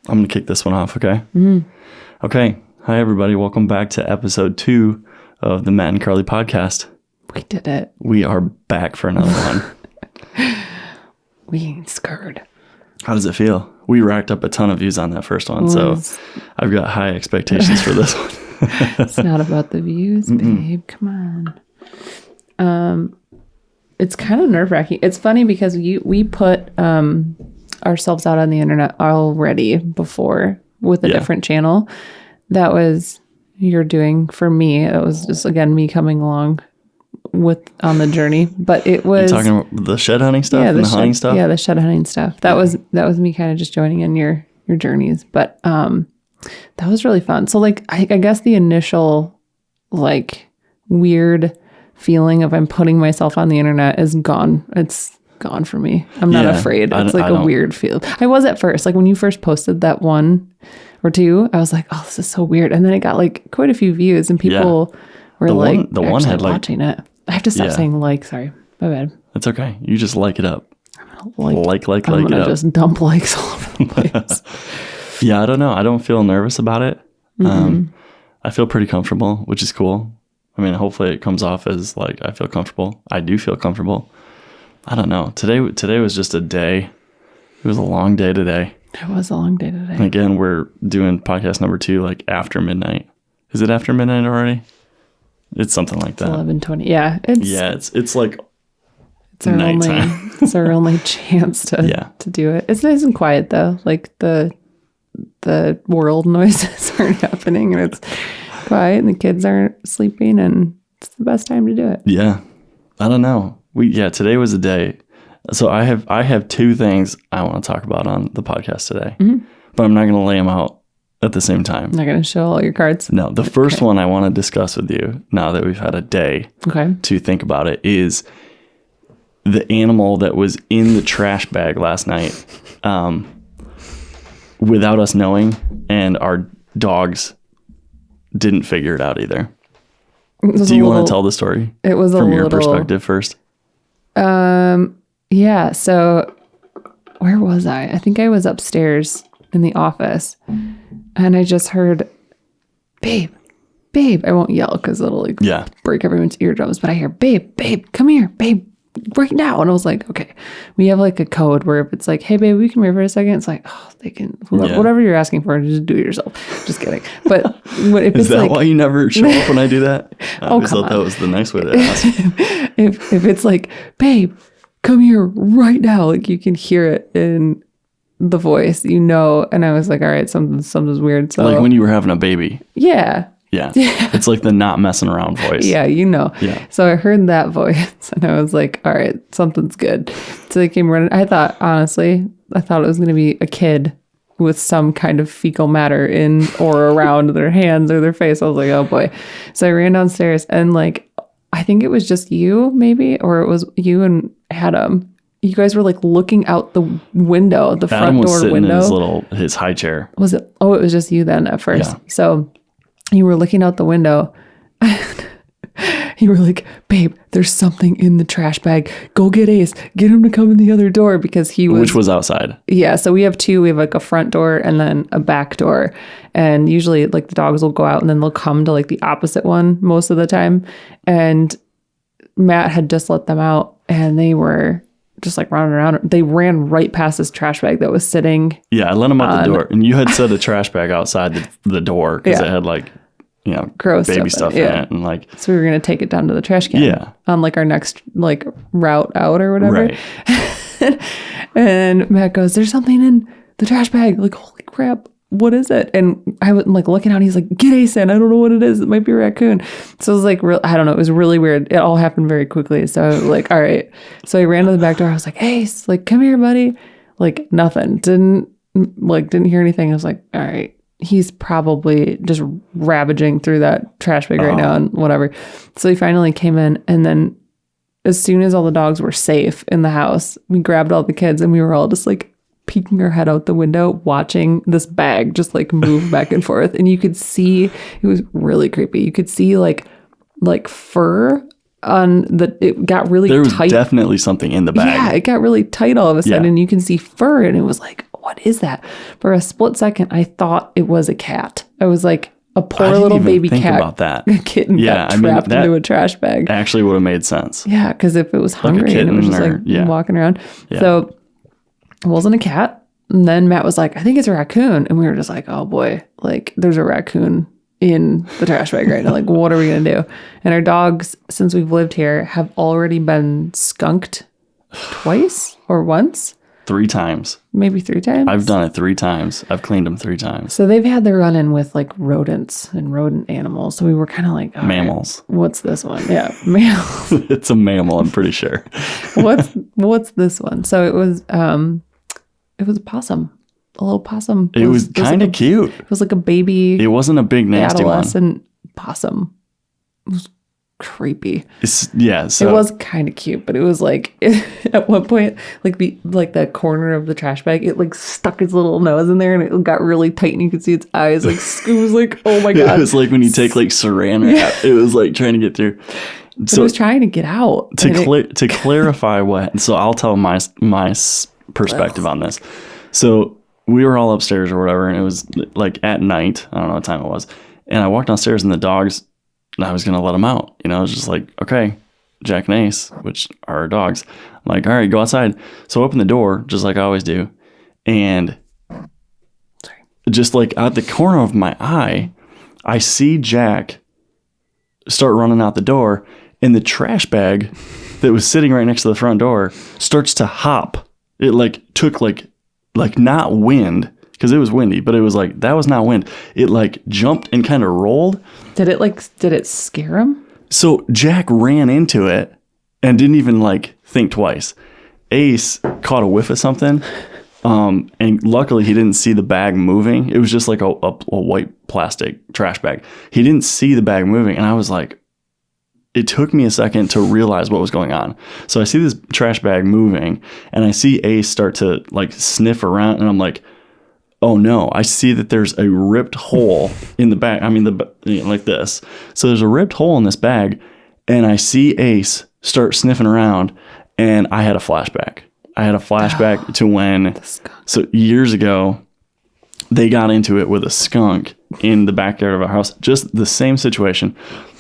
I'm going to kick this one off, okay? Mm-hmm. Okay. Hi, everybody. Welcome back to episode 2 of the Matt and Carly podcast. We did it. We are back for another one. We ain't scared. How does it feel? We racked up a ton of views on that first one, so I've got high expectations for this one. It's not about the views, babe. Come on. It's kind of nerve-wracking. It's funny because we put ourselves out on the internet already before with a different channel. That was you're doing for me. It was just, again, me coming along on the journey. But it was... You're talking about the shed hunting stuff and the hunting stuff? Yeah, the shed hunting stuff. That was me kind of just joining in your journeys. But that was really fun. So, like, I guess the initial, like, weird feeling of I'm putting myself on the internet is gone. It's gone for me. I'm not afraid. It's like a weird feel. I was at first, like when you first posted that one or two, I was like, oh, this is so weird. And then it got like quite a few views and people were the one had watching it. I have to stop saying like, sorry, my bad. It's okay. You just like it up. I'm gonna just dump likes all over the place. Yeah, I don't know. I don't feel nervous about it. I feel pretty comfortable, which is cool. I mean, hopefully it comes off as like I feel comfortable. I do feel comfortable. I don't know. Today was just a day. It was a long day today. It was a long day today. And again, we're doing podcast number 2 like after midnight. Is it after midnight already? It's something like that. 11:20. Yeah. It's like it's our nighttime. It's our only chance to do it. It's nice and quiet though. Like the world noises aren't happening and it's quiet and the kids aren't sleeping and it's the best time to do it. Yeah. I don't know. Today was a day. So I have 2 things I want to talk about on the podcast today, but I'm not going to lay them out at the same time. Not going to show all your cards? No, the first one I want to discuss with you now that we've had a day to think about it is the animal that was in the trash bag last night without us knowing, and our dogs didn't figure it out either. Do you want to tell the story? It was from your perspective first. Yeah. So where was I? I think I was upstairs in the office and I just heard, babe. I won't yell because it'll break everyone's eardrums, but I hear, babe, come here, babe, right now. And I was like, okay, we have like a code where if it's like, hey babe, we can come here for a second. It's like, oh, they can, whatever you're asking for, just do it yourself. Just kidding. But if is that like, why you never show up when I do that? I always thought that was the nice way to ask. if it's like, babe, come here right now. Like you can hear it in the voice, and I was like, all right, something's weird. So like when you were having a baby. Yeah. Yeah. It's like the not messing around voice. Yeah, Yeah. So I heard that voice and I was like, all right, something's good. So they came running. I thought it was going to be a kid with some kind of fecal matter in or around their hands or their face. I was like, oh boy. So I ran downstairs and like, I think it was just you maybe, or it was you and Adam. You guys were like looking out the window, the front door window. In his high chair. Was it? Oh, it was just you then at first. Yeah. So you were looking out the window. You were like, babe, there's something in the trash bag. Go get Ace. Get him to come in the other door because which was outside. Yeah. So we have 2. We have like a front door and then a back door. And usually like the dogs will go out and then they'll come to like the opposite one most of the time. And Matt had just let them out and they were just like running around. They ran right past this trash bag that was sitting. Yeah, I let them out the door. And you had set a trash bag outside the door because it had like, gross baby stuff in it. And like, so we were going to take it down to the trash can. Yeah. On like our next like route out or whatever. Right. And Matt goes, there's something in the trash bag. Like, holy crap. What is it? And I was like looking out. He's like, get Ace in. I don't know what it is. It might be a raccoon. So it was like, I don't know. It was really weird. It all happened very quickly. So I was like, all right. So I ran to the back door. I was like, Ace, like, come here, buddy. Like nothing. Didn't hear anything. I was like, all right. He's probably just ravaging through that trash bag right now and whatever. So he finally came in. And then as soon as all the dogs were safe in the house, we grabbed all the kids and we were all just like peeking our head out the window, watching this bag just like move back and forth. And you could see, it was really creepy. You could see like fur on it got really tight. There was definitely something in the bag. Yeah, it got really tight all of a sudden and you can see fur and it was like, what is that? For a split second, I thought it was a cat. I was like, a poor didn't little even baby think cat about that. kitten Yeah, got I mean, trapped that into a trash bag. Actually would have made sense. Yeah, because if it was hungry and it was just like walking around. Yeah. So it wasn't a cat. And then Matt was like, I think it's a raccoon. And we were just like, oh boy, like there's a raccoon in the trash bag right now. Like, what are we going to do? And our dogs, since we've lived here, have already been skunked twice or once. 3 times. Maybe 3 times. I've done it 3 times. I've cleaned them 3 times. So they've had their run in with like rodents and rodent animals. So we were kind of like, mammals. Right, what's this one? Yeah, mammals. It's a mammal, I'm pretty sure. What's this one? So it was a possum. A little possum. It was kind of cute. It was like a baby. It wasn't a big nasty adolescent possum. It was creepy. So it was kind of cute, but it was like at one point, like the corner of the trash bag, it like stuck its little nose in there and it got really tight and you could see its eyes. Like it was like, oh my god! It was like when you take like Saran wrap. It was like trying to get through. So it was trying to get out. To clarify what, so I'll tell my perspective on this. So we were all upstairs or whatever, and it was like at night. I don't know what time it was. And I walked downstairs, and the dogs, I was going to let them out. You know, I was just like, okay, Jack and Ace, which are our dogs. I'm like, all right, go outside. So I open the door, just like I always do. And just like out the corner of my eye, I see Jack start running out the door, and the trash bag that was sitting right next to the front door starts to hop. It like took like not wind, because it was windy, but it was like, that was not wind. It like jumped and kind of rolled. Did it scare him? So Jack ran into it and didn't even like think twice. Ace caught a whiff of something. And luckily he didn't see the bag moving. It was just like a white plastic trash bag. He didn't see the bag moving. And I was like, it took me a second to realize what was going on. So I see this trash bag moving and I see Ace start to like sniff around and I'm like, oh no, I see that there's a ripped hole in the bag. I mean, like this. So there's a ripped hole in this bag and I see Ace start sniffing around and I had a flashback. To when, so years ago, they got into it with a skunk in the backyard of our house, just the same situation.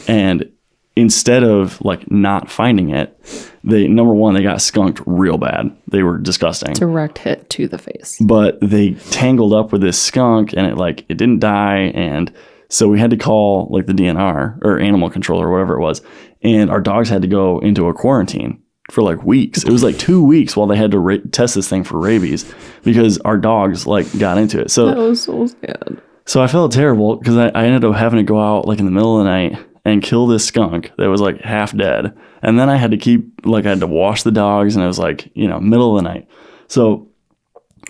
And instead of like not finding it, number one, they got skunked real bad. They were disgusting. Direct hit to the face. But they tangled up with this skunk and it didn't die. And so we had to call like the DNR or animal control or whatever it was. And our dogs had to go into a quarantine for like weeks. It was like 2 weeks while they had to test this thing for rabies because our dogs like got into it. So that was so sad. So I felt terrible because I ended up having to go out like in the middle of the night and kill this skunk that was like half dead. And then I had to wash the dogs and it was like, middle of the night. So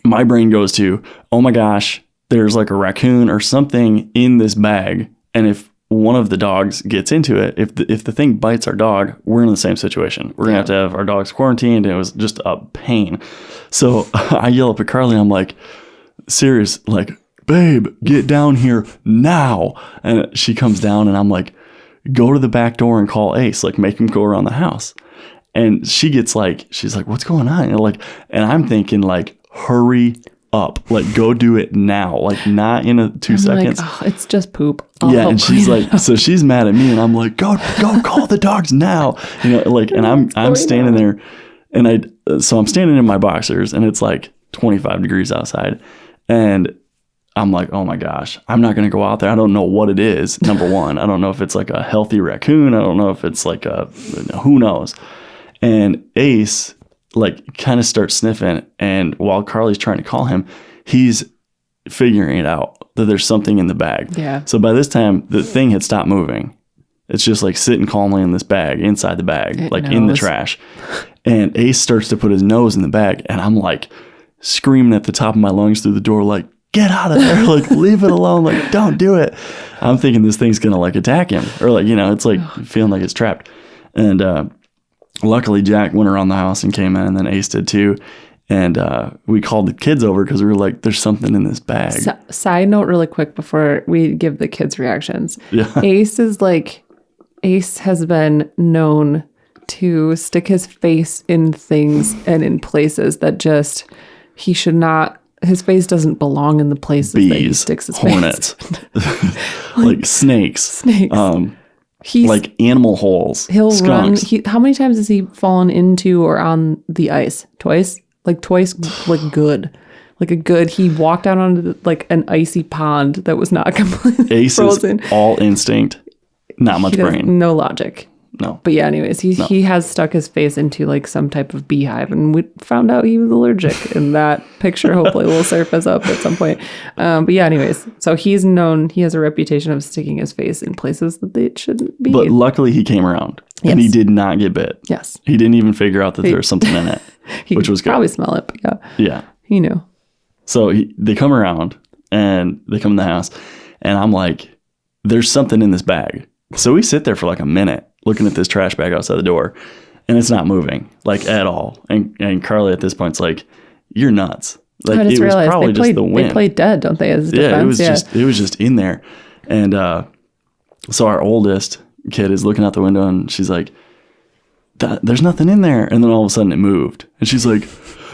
my brain goes to, oh my gosh, there's like a raccoon or something in this bag. And if one of the dogs gets into it, if the thing bites our dog, we're in the same situation. We're going to have our dogs quarantined. And it was just a pain. So I yell up at Carly and I'm like, serious, like, babe, get down here now. And she comes down and I'm like, go to the back door and call Ace, like make him go around the house. And she gets like, she's like, what's going on? And I'm thinking like, hurry up, like go do it now, like not in 2 seconds. Like, oh, it's just poop. And she's like, so she's mad at me and I'm like, go call the dogs now. And I'm standing there and so I'm standing in my boxers and it's like 25 degrees outside. And I'm like, oh my gosh, I'm not going to go out there. I don't know what it is. Number one, I don't know if it's like a healthy raccoon. I don't know if it's like who knows. And Ace like kind of starts sniffing. And while Carly's trying to call him, he's figuring it out that there's something in the bag. Yeah. So by this time, the thing had stopped moving. It's just like sitting calmly in this bag, inside the bag, in the trash. And Ace starts to put his nose in the bag. And I'm like screaming at the top of my lungs through the door, like, get out of there, like leave it alone, like don't do it. I'm thinking this thing's gonna like attack him or like, it's like feeling like it's trapped. And luckily Jack went around the house and came in and then Ace did too. And we called the kids over because we were like, there's something in this bag. Side note really quick before we give the kids reactions. Yeah. Ace has been known to stick his face in things and in places that just he should not his face doesn't belong in the places that he bees, sticks his hornets, face. like snakes, He's like animal holes, he'll skunks. run. How many times has he fallen into or on the ice? Twice? Like twice, like good. Like a good, he walked out onto like an icy pond that was not completely Ace frozen. is all instinct, not much He does brain. no logic. No. But yeah, anyways, he has stuck his face into like some type of beehive, and we found out he was allergic. And that picture hopefully will surface up at some point. But yeah, anyways, so he has a reputation of sticking his face in places that it shouldn't be. But luckily he came around and he did not get bit. Yes. He didn't even figure out that there was something in it, which was good. Probably smell it, but yeah. Yeah. He knew. So they come around and they come in the house and I'm like, there's something in this bag. So we sit there for like a minute looking at this trash bag outside the door and it's not moving like at all. And Carly at this point's like, you're nuts. Like I just it was realized probably just the wind. They play dead, don't they? As Yeah, defense? it was just in there. And so our oldest kid is looking out the window and she's like, there's nothing in there. And then all of a sudden it moved. And she's like,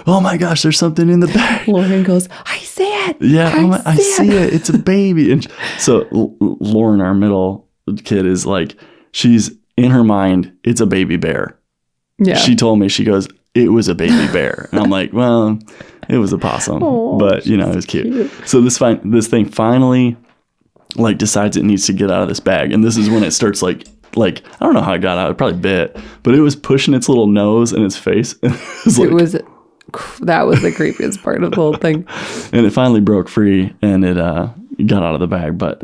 oh my gosh, there's something in the bag. Lauren goes, I see it. Yeah, I see it. It's a baby. And so Lauren, our middle kid, is like, she's in her mind, it's a baby bear. Yeah. She told me, she goes, it was a baby bear. And I'm like, well, it was a possum. But, it was cute. So this thing finally like decides it needs to get out of this bag. And this is when it starts like I don't know how it got out. It probably bit. But it was pushing its little nose and its face. That was the creepiest part of the whole thing. And it finally broke free and it got out of the bag. But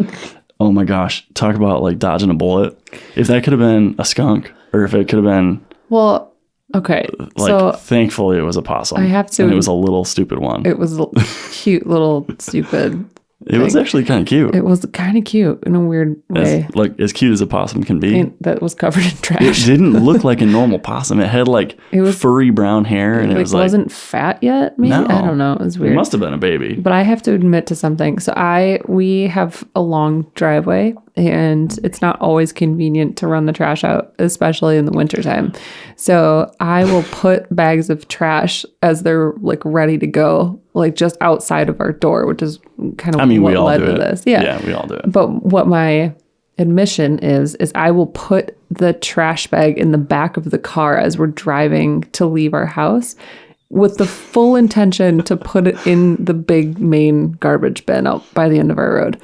oh my gosh, talk about like dodging a bullet. If that could have been a skunk or if it could have been. Well, okay. So thankfully it was a possum. I have to. And it was a little stupid one. It was a cute little stupid. It was actually kind of cute. It was kind of cute in a weird way. As cute as a possum can be. And that was covered in It trash. didn't look like a normal possum. It had furry brown hair and it was wasn't fat yet, maybe? No. I don't know. It was weird. It must have been a baby. But I have to admit to something. So we have a long driveway and it's not always convenient to run the trash out, especially in the wintertime. So I will put bags of trash as they're like ready to go, like just outside of our door, which is kind of we what all led do to it. this. Yeah. Yeah, we all do it. But what my admission is I will put the trash bag in the back of the car as we're driving to leave our house with the full intention to put it in the big main garbage bin out by the end of our road.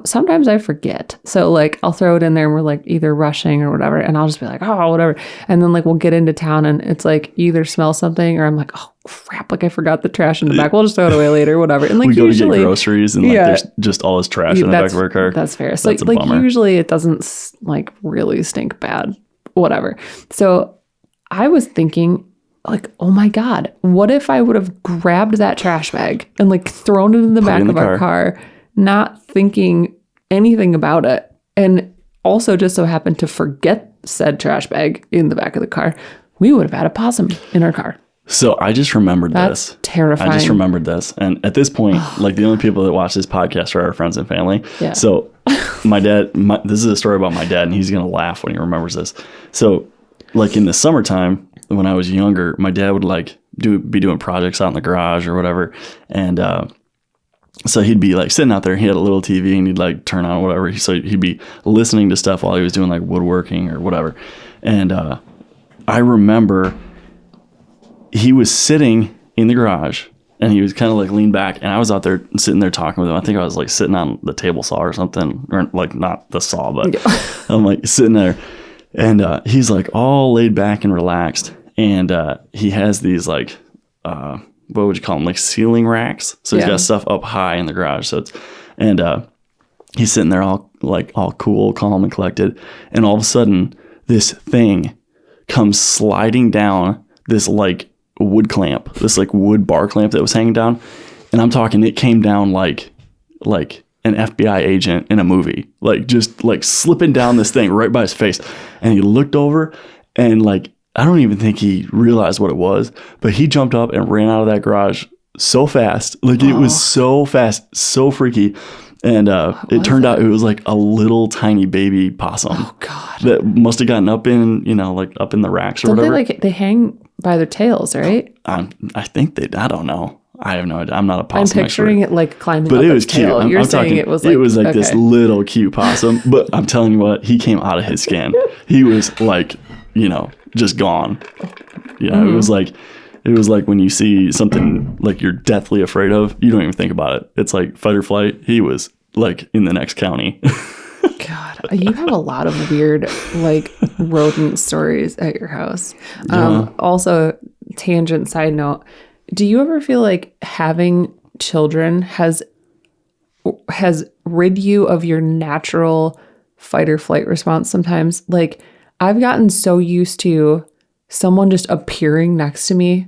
Sometimes I forget. So like I'll throw it in there and we're like either rushing or whatever. And I'll just be like, oh, whatever. And then like we'll get into town and it's like either smell something or I'm like, oh crap, like I forgot the trash in the back. We'll just throw it away later, whatever. And like we go usually, to get groceries and there's just all this trash in the back of our car. That's fair. So that's a like bummer. usually it doesn't like really stink bad, whatever. So I was thinking like, oh my God, what if I would have grabbed that trash bag and like thrown it in the back of our car, not thinking anything about it, and also just so happened to forget said trash bag in the back of the car, we would have had a possum in our car. So I just remembered That's this. terrifying. I just remembered this. And at this point, like the only people that watch this podcast are our friends and family. Yeah. So my dad, this is a story about my dad and he's going to laugh when he remembers this. So like in the summertime, when I was younger, my dad would like be doing projects out in the garage or whatever. And, so he'd be like sitting out there, he had a little TV and he'd like turn on whatever. So he'd be listening to stuff while he was doing like woodworking or whatever. And I remember he was sitting in the garage and he was kind of like leaned back and I was out there sitting there talking with him. I think I was like sitting on the table saw or something, or like not the saw, but I'm like sitting there and he's like all laid back and relaxed. And he has these like, what would you call them? Like ceiling racks. So he's got stuff up high in the garage. So it's, and he's sitting there all cool, calm and collected. And all of a sudden this thing comes sliding down this like wood clamp, this like wood bar clamp that was hanging down. And I'm talking, it came down like an FBI agent in a movie, like just like slipping down this thing right by his face. And he looked over and like, I don't even think he realized what it was, but he jumped up and ran out of that garage so fast. Like it was so fast, so freaky. And it turned out it was like a little tiny baby possum. Oh God. That must have gotten up in, like up in the racks or whatever. They hang by their tails, right? I think I don't know. I have no idea. I'm not a I'm possum picturing expert. it like climbing But up it was its cute. tail. You're saying it was like this little cute possum. But I'm telling you what, he came out of his skin. He was like, just gone. Yeah, it was like when you see something like you're deathly afraid of, you don't even think about it. It's like fight or flight. He was like in the next county. God, you have a lot of weird like rodent stories at your house. Also, tangent side note, do you ever feel like having children has rid you of your natural fight or flight response sometimes? Like, I've gotten so used to someone just appearing next to me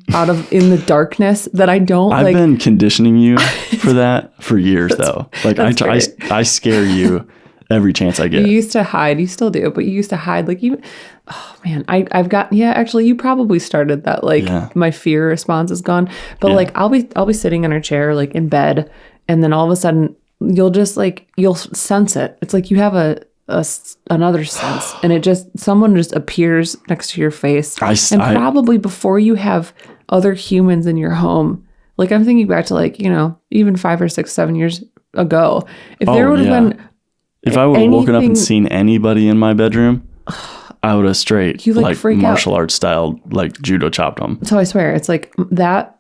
in the darkness that I don't I've been conditioning you for that for years though. Like I scare you every chance I get. You used to hide, you still do, but you used to hide like you. Oh man, I've got, actually you probably started that. Like my fear response is gone, but like I'll be sitting in our chair like in bed, and then all of a sudden you'll sense it. It's like you have another sense, and someone just appears next to your face, and probably before you have other humans in your home. Like I'm thinking back to like, even 5 or 6, 7 years ago, if there would have been, if I would have woken up and seen anybody in my bedroom, I would have straight like martial arts style, like judo chopped them. So I swear it's like that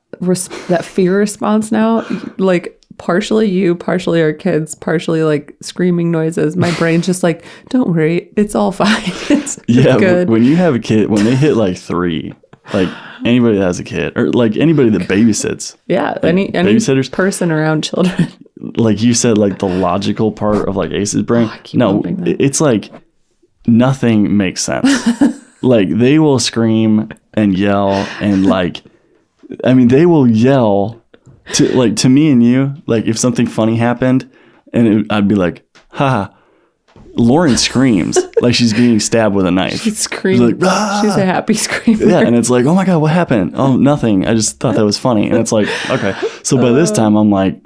fear response now, like partially you, partially our kids, partially like screaming noises. My brain's just like, don't worry, it's all fine. It's good. When you have a kid, when they hit like 3, like anybody that has a kid or like anybody that babysits. Yeah. Like any babysitters, person around children. Like you said, like the logical part of like Ace's brain. It's like nothing makes sense. Like they will scream and yell and like, I mean, they will yell to me and you, like if something funny happened and I'd be like, haha, Lauren screams like she's being stabbed with a knife. She screams. She's, like, she's a happy screamer. Yeah. And it's like, oh my God, what happened? Oh, nothing. I just thought that was funny. And it's like, okay. So by this time I'm like,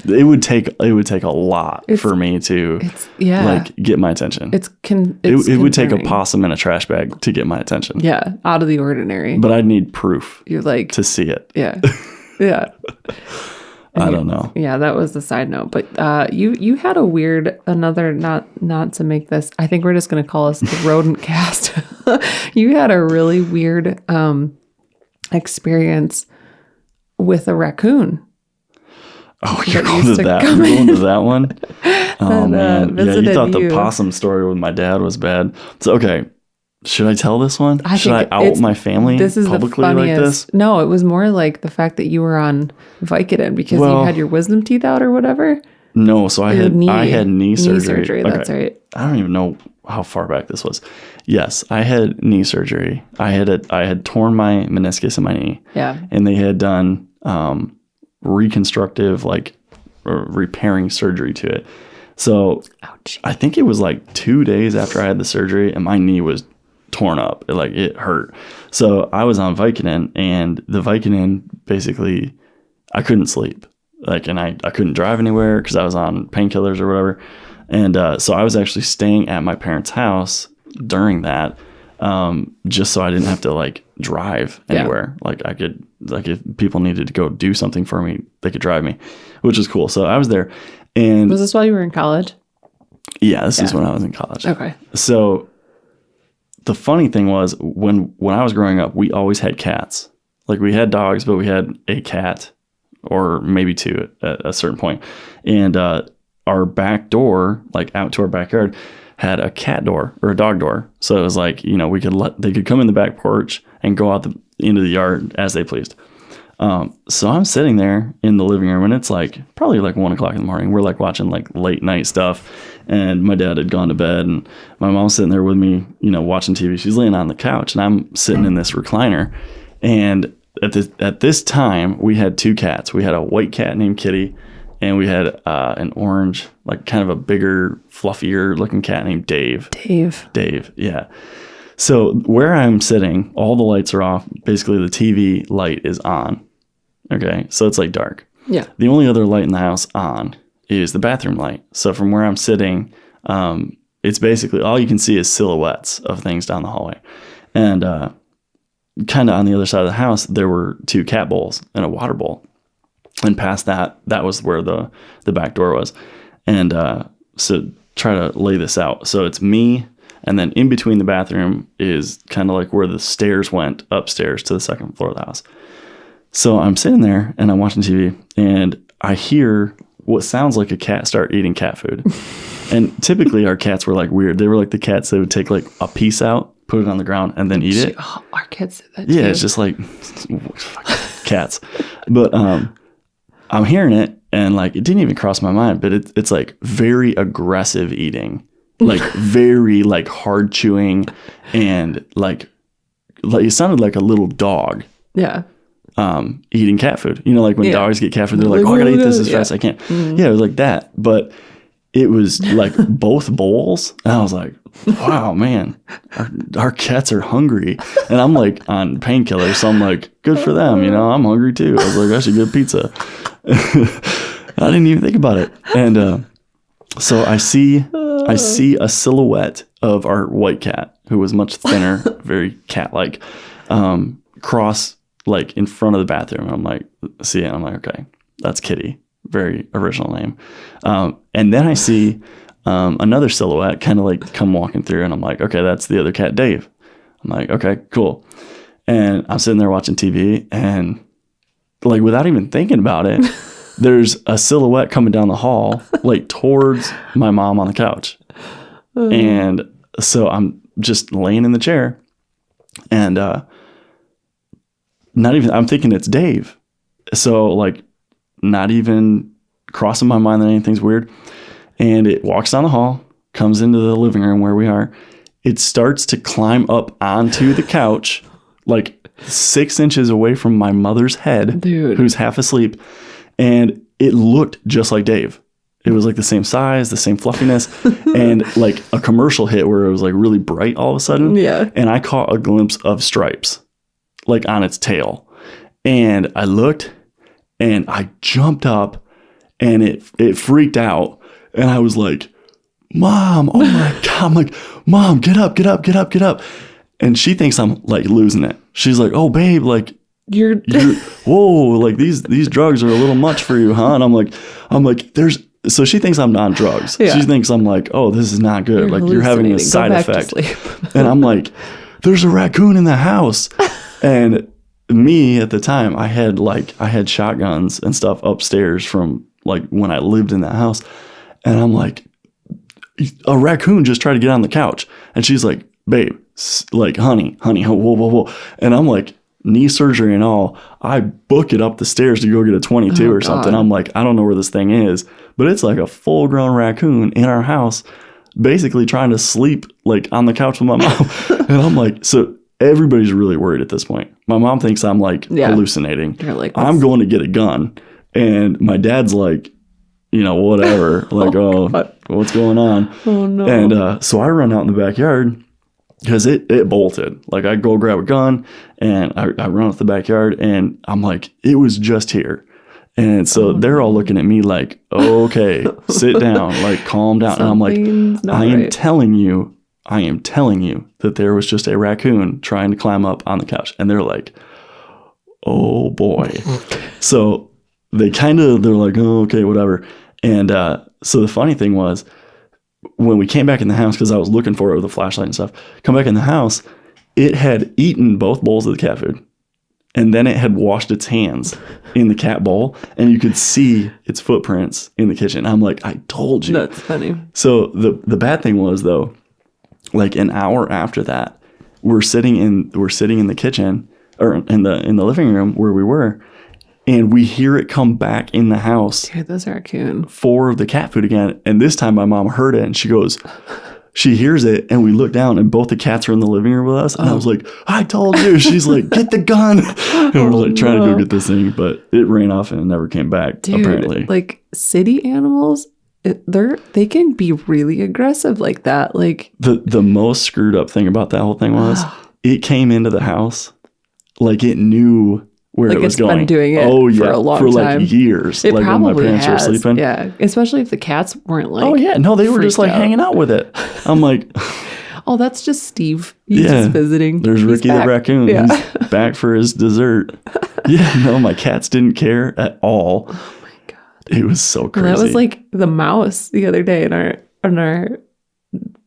it would take a lot for me to like get my attention. It would take a possum in a trash bag to get my attention. Yeah. Out of the ordinary. But I'd need proof. You're like to see it. Yeah. Yeah. I don't know. Yeah, that was the side note. But you had a weird, another, not to make this, I think we're just going to call us the rodent cast. You had a really weird experience with a raccoon. Oh, you're going to that. You're going to that one? Oh, man. Yeah, you thought the possum story with my dad was bad. So, okay. Should I tell this one? Should I out my family publicly like this? No, it was more like the fact that you were on Vicodin because you had your wisdom teeth out or whatever. No, so I had knee surgery. Knee surgery, that's right. I don't even know how far back this was. Yes, I had knee surgery. I had torn my meniscus in my knee. Yeah. And they had done reconstructive, like repairing surgery to it. So I think it was like 2 days after I had the surgery and my knee was torn up. It hurt. So I was on Vicodin, and the Vicodin basically, I couldn't sleep. And I couldn't drive anywhere because I was on painkillers or whatever. And so I was actually staying at my parents' house during that, just so I didn't have to like drive anywhere. Like I could, like if people needed to go do something for me, they could drive me, which is cool. So I was there. And was this while you were in college? Yeah, this is when I was in college. Okay. So the funny thing was when I was growing up, we always had cats. Like we had dogs, but we had a cat or maybe 2 at a certain point. And our back door, like out to our backyard, had a cat door or a dog door. So it was like, they could come in the back porch and go out into the yard as they pleased. So I'm sitting there in the living room and it's like probably like 1 o'clock in the morning. We're like watching like late night stuff, and my dad had gone to bed and my mom's sitting there with me, watching TV. She's laying on the couch and I'm sitting in this recliner. And at this time we had 2 cats. We had a white cat named Kitty, and we had an orange, like kind of a bigger, fluffier looking cat named Dave. Dave. Yeah. So where I'm sitting, all the lights are off. Basically the TV light is on. Okay. So it's like dark. Yeah. The only other light in the house on is the bathroom light. So from where I'm sitting, it's basically all you can see is silhouettes of things down the hallway. And kind of on the other side of the house, there were 2 cat bowls and a water bowl. And past that was where the back door was. And so try to lay this out. So it's me, and then in between the bathroom is kind of like where the stairs went upstairs to the second floor of the house. So I'm sitting there and I'm watching TV, and I hear what sounds like a cat start eating cat food. And typically our cats were like weird. They were like the cats that would take like a piece out, put it on the ground, and then eat it. Oh, our kids did that too. Yeah, it's just like cats. But I'm hearing it, and like it didn't even cross my mind, but it's like very aggressive eating, like very like hard chewing, and like it sounded like a little dog. Yeah. Eating cat food. You know, like when dogs get cat food, they're like, oh, I gotta eat this as fast as I can. Mm-hmm. Yeah, it was like that. But it was like both bowls. And I was like, wow, man, our cats are hungry. And I'm like on painkillers. So I'm like, good for them. You know, I'm hungry too. I was like, I should get pizza. I didn't even think about it. And so I see a silhouette of our white cat, who was much thinner, very cat-like, cross like in front of the bathroom. I'm like, see it. I'm like, okay, that's Kitty. Very original name. And then I see another silhouette kind of like come walking through, and I'm like, okay, that's the other cat, Dave. I'm like, okay, cool. And I'm sitting there watching TV, and like without even thinking about it, there's a silhouette coming down the hall, like towards my mom on the couch. And so I'm just laying in the chair, and I'm thinking it's Dave. So like not even crossing my mind that anything's weird. And it walks down the hall, comes into the living room where we are. It starts to climb up onto the couch, like 6 inches away from my mother's head, dude, who's half asleep. And it looked just like Dave. It was like the same size, the same fluffiness, and like a commercial hit where it was like really bright all of a sudden. Yeah. And I caught a glimpse of stripes like on its tail. And I looked, and I jumped up, and it freaked out. And I was like, Mom, oh my God. I'm like, Mom, get up, get up, get up, get up. And she thinks I'm like losing it. She's like, oh, babe, like, you're whoa, like these drugs are a little much for you, huh? And I'm like, so she thinks I'm on drugs. Yeah. She thinks I'm like, oh, this is not good. Like you're having a side effect. And I'm like, there's a raccoon in the house. And me at the time, I had shotguns and stuff upstairs from like when I lived in that house. And I'm like, a raccoon just tried to get on the couch. And she's like, babe, like, honey, whoa. And I'm like, knee surgery and all, I book it up the stairs to go get a 22 or something. I'm like, I don't know where this thing is, but it's like a full grown raccoon in our house, basically trying to sleep like on the couch with my mom. And I'm like, so everybody's really worried at this point. My mom thinks I'm like hallucinating. You're like, I'm going to get a gun. And my dad's like, you know, whatever, like, what's going on? Oh no. And so I run out in the backyard, because it bolted. Like I go grab a gun, and I run out the backyard, and I'm like, it was just here. And so they're all looking at me like, okay, sit down, like calm down. And I'm like, I am telling you that there was just a raccoon trying to climb up on the couch. And they're like, oh boy. So they're like, oh, okay, whatever. And so the funny thing was, when we came back in the house, because I was looking for it with a flashlight and stuff, come back in the house, it had eaten both bowls of the cat food. And then it had washed its hands in the cat bowl, and you could see its footprints in the kitchen. I'm like, I told you. That's funny. So the bad thing was, though, like an hour after that, we're sitting in the kitchen, or in the living room where we were, and we hear it come back in the house. Dude, that's a raccoon. For the cat food again. And this time my mom heard it, and she hears it, and we look down, and both the cats are in the living room with us. And I was like, I told you. She's like, get the gun. And we're like trying to go get this thing, but it ran off and never came back. Dude, apparently. Like city animals, they can be really aggressive like that. Like the most screwed up thing about that whole thing was it came into the house like it knew where it was going. Been doing it for a long time. Like years. It like probably when my parents were sleeping. Yeah. Especially if the cats weren't like, oh yeah. No, they were just like hanging out with it. I'm like, oh, that's just Steve. He's just visiting. There's He's Ricky back. the raccoon. Yeah. He's back for his dessert. Yeah, no, my cats didn't care at all. Oh my God. It was so crazy. Well, that was like the mouse the other day on our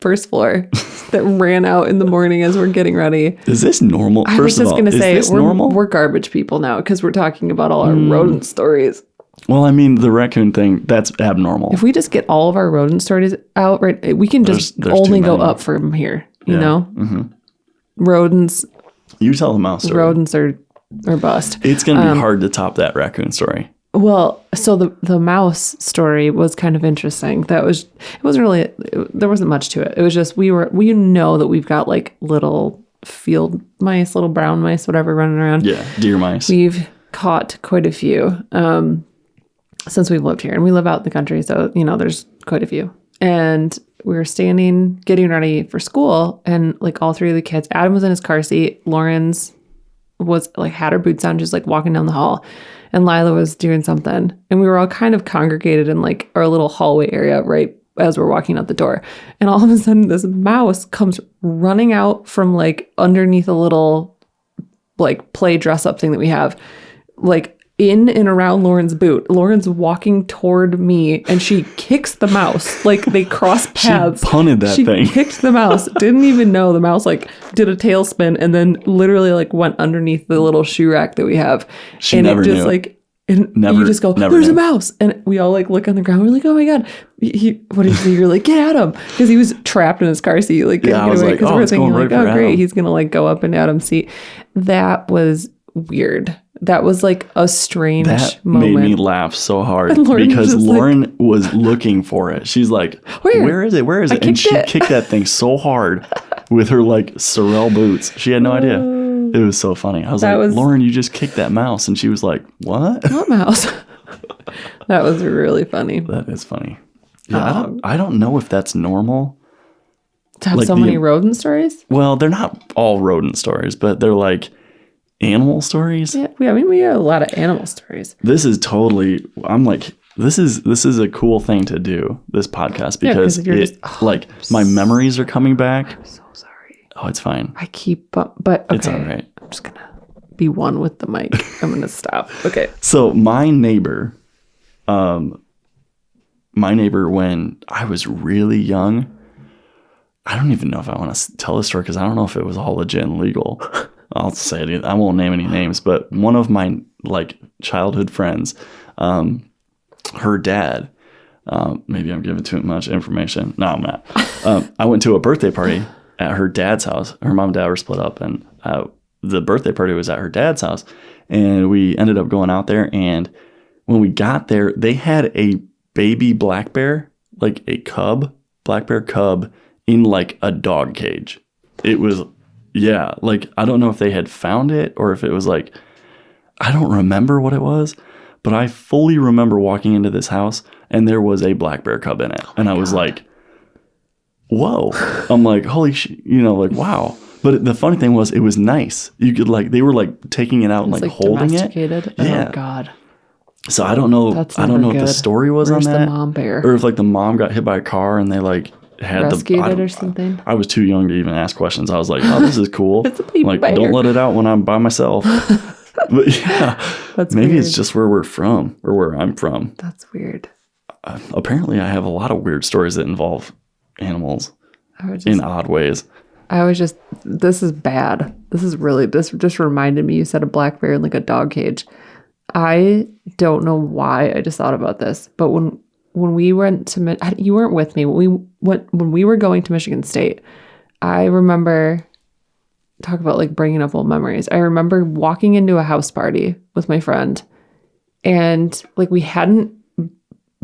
first floor that ran out in the morning as we're getting ready. Is this normal? I was just going to say, normal? we're garbage people now because we're talking about all our rodent stories. Well, I mean, the raccoon thing, that's abnormal. If we just get all of our rodent stories out, right, we can just There's only too go many. up from here, you Yeah. know? Mm-hmm. Rodents You tell the mouse story. rodents are bust. It's going to be hard to top that raccoon story. Well, so the mouse story was kind of interesting. There wasn't much to it. It was just we know that we've got like little field mice, little brown mice, whatever, running around. Yeah, deer mice. We've caught quite a few since we've lived here, and we live out in the country, so there's quite a few. And we were getting ready for school, and like all three of the kids, Adam was in his car seat, Lauren's was like had her boots on, just like walking down the hall, and Lila was doing something, and we were all kind of congregated in like our little hallway area right as we're walking out the door, and all of a sudden this mouse comes running out from like underneath a little like play dress up thing that we have, like in and around Lauren's boot. Lauren's walking toward me and she kicks the mouse. Like they cross paths. She punted that thing. She kicked the mouse. Didn't even know the mouse like did a tailspin and then literally like went underneath the little shoe rack that we have. She and never it just knew. like and Never- you just go, never there's knew. a mouse. And we all like look on the ground. We're like, oh my God. What did you do? You're like, get at him. Because he was trapped in his car seat. Like, Yeah, I was like, because oh, we're it's thinking going like, right for oh great, Adam. he's gonna like go up in Adam's seat. That was weird. That was like a strange That moment. made me laugh so hard And Lauren was because just like- Lauren was looking for it. She's like, where is it? Where is it? And she kicked that thing so hard with her like Sorel boots. She had no idea. It was so funny. I was like, Lauren, you just kicked that mouse. And she was like, what? What mouse? That was really funny. That is funny. Yeah, I don't know if that's normal. To have like so many rodent stories? Well, they're not all rodent stories, but they're like animal stories. Yeah, I mean, we have a lot of animal stories. This is totally, I'm like, this is a cool thing to do, this podcast, 'cause because you're my memories are coming back. I'm so sorry. Oh, it's fine. I keep, but okay. It's all right. I'm just gonna be one with the mic. I'm gonna stop. Okay. So my neighbor, when I was really young, I don't even know if I want to tell this story because I don't know if it was all legit and legal. I'll say it. I won't name any names, but one of my like childhood friends, her dad, maybe I'm giving too much information. No, I'm not. I went to a birthday party at her dad's house. Her mom and dad were split up, and the birthday party was at her dad's house. And we ended up going out there. And when we got there, they had a baby black bear, like a black bear cub in like a dog cage. It was, yeah, like, I don't know if they had found it or if it was like, I don't remember what it was, but I fully remember walking into this house and there was a black bear cub in it. And I was like, whoa. I'm like, holy shit, like, wow. But the funny thing was, it was nice. You could like, they were like taking it out and like holding it. Yeah. Oh God. So I don't know. That's I don't know never if the good. story was Where's on the that, mom bear? or if like the mom got hit by a car and they like had Rescued I it don't- or something. I was too young to even ask questions. I was like, oh, this is cool. It's a baby like, bear. don't let it out when I'm by myself. But yeah, That's maybe weird. it's just where we're from or where I'm from. That's weird. Apparently, I have a lot of weird stories that involve animals in odd ways. This is bad. This just reminded me, you said a black bear in like a dog cage. I don't know why I just thought about this, but when we went to, you weren't with me, when we were going to Michigan State, I remember, talk about like bringing up old memories. I remember walking into a house party with my friend and like we hadn't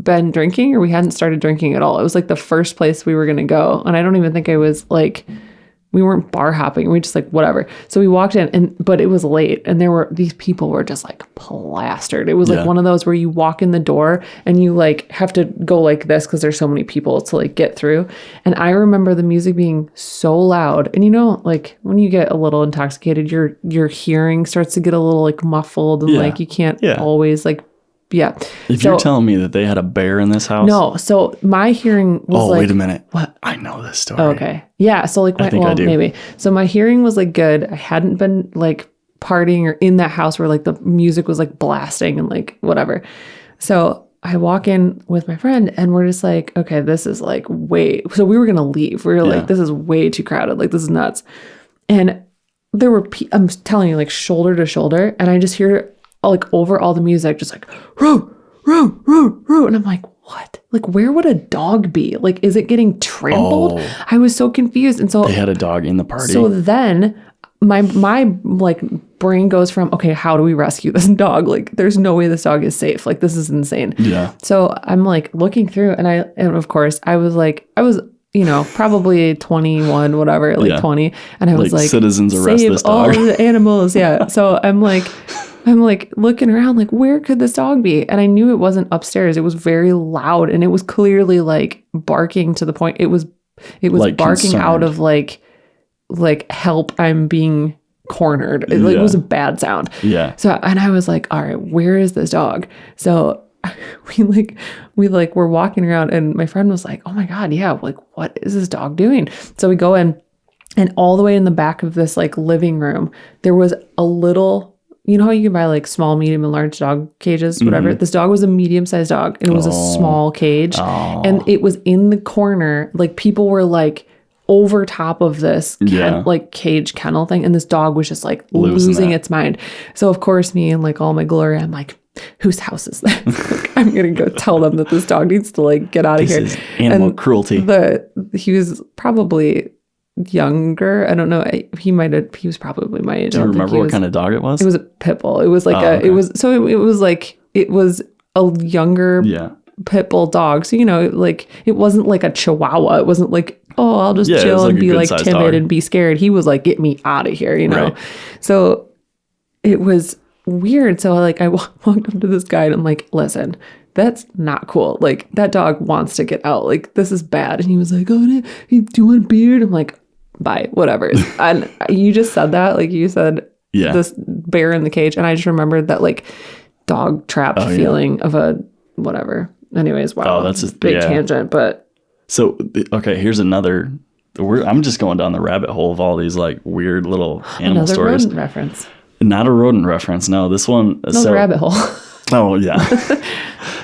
been drinking or we hadn't started drinking at all. It was like the first place we were going to go. And I don't even think I was like, we weren't bar hopping. We just like, whatever. So we walked in but it was late and these people were just like plastered. It was like one of those where you walk in the door and you like have to go like this because there's so many people to like get through. And I remember the music being so loud. And like when you get a little intoxicated, your hearing starts to get a little like muffled and like you can't always like Yeah. If you're telling me that they had a bear in this house. No. So my hearing was wait a minute. What? I know this story. Okay. Yeah. So like, I think I do. Maybe. So my hearing was like good. I hadn't been like partying or in that house where like the music was like blasting and like whatever. So I walk in with my friend and we're just like, okay, this is like so we were going to leave. We were like, this is way too crowded. Like, this is nuts. And there were, I'm telling you, like shoulder to shoulder. And I just hear like over all the music, just like, roo, roo, roo, roo. And I'm like, what? Like, where would a dog be? Like, is it getting trampled? Oh. I was so confused. And so they had a dog in the party. So then my like brain goes from, okay, how do we rescue this dog? Like, there's no way this dog is safe. Like, this is insane. Yeah. So I'm like looking through and of course I was, probably 21, whatever, like 20. And I was like, citizens arrest save this dog. all the animals. Yeah. So I'm like looking around, like, where could this dog be? And I knew it wasn't upstairs. It was very loud and it was clearly like barking to the point. It was like barking concerned. Out of like help, I'm being cornered. It was a bad sound. Yeah. So, and I was like, all right, where is this dog? So we were walking around and my friend was like, oh my God, yeah, like, what is this dog doing? So we go in and all the way in the back of this like living room, there was a little, you know how you can buy like small, medium, and large dog cages, whatever. Mm-hmm. This dog was a medium-sized dog and it was a small cage. And it was in the corner. Like, people were like over top of this like cage kennel thing. And this dog was just like losing its mind. So of course, me and like all my glory, I'm like, whose house is this? Like, I'm going to go tell them that this dog needs to like get out of here. This is animal cruelty. He was probably younger. I don't know. He was probably my age. Do you remember what kind of dog it was? It was a pit bull. It was like it was a younger pit bull dog. So, like, it wasn't like a chihuahua. It wasn't like, oh, I'll just chill and be like timid dog. And be scared. He was like, get me out of here, Right. So it was weird. So like I walked up to this guy and I'm like, listen, that's not cool. Like, that dog wants to get out. Like, this is bad. And he was like, oh, do you want beard? I'm like, bye, whatever. And you just said that, like, you said this bear in the cage. And I just remembered that like dog trapped feeling of a whatever. Anyways, wow. Oh, that's a big tangent, but. So, okay, here's another. I'm just going down the rabbit hole of all these like weird little animal stories. Another rodent reference. Not a rodent reference. No, this one. No, rabbit hole. Oh, yeah.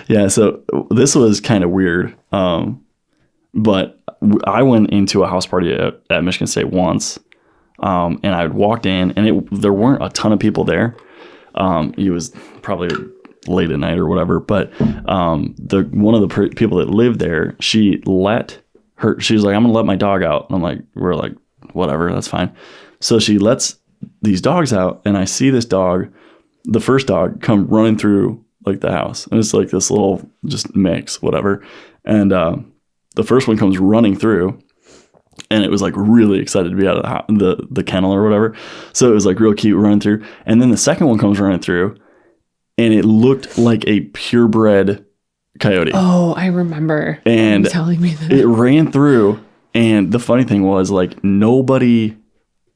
Yeah, so this was kind of weird. But I went into a house party at Michigan State once, and I walked in, and there weren't a ton of people there. It was probably late at night or whatever, but one of the people that lived there, she was like, I'm gonna let my dog out. And we're like, whatever, that's fine. So she lets these dogs out, and I see this dog, the first dog, come running through like the house, and it's like this little just mix, whatever. And the first one comes running through, and it was like really excited to be out of the kennel or whatever. So it was like real cute running through. And then the second one comes running through, and it looked like a purebred coyote. Oh, I remember and you telling me that. It ran through, and the funny thing was, like, nobody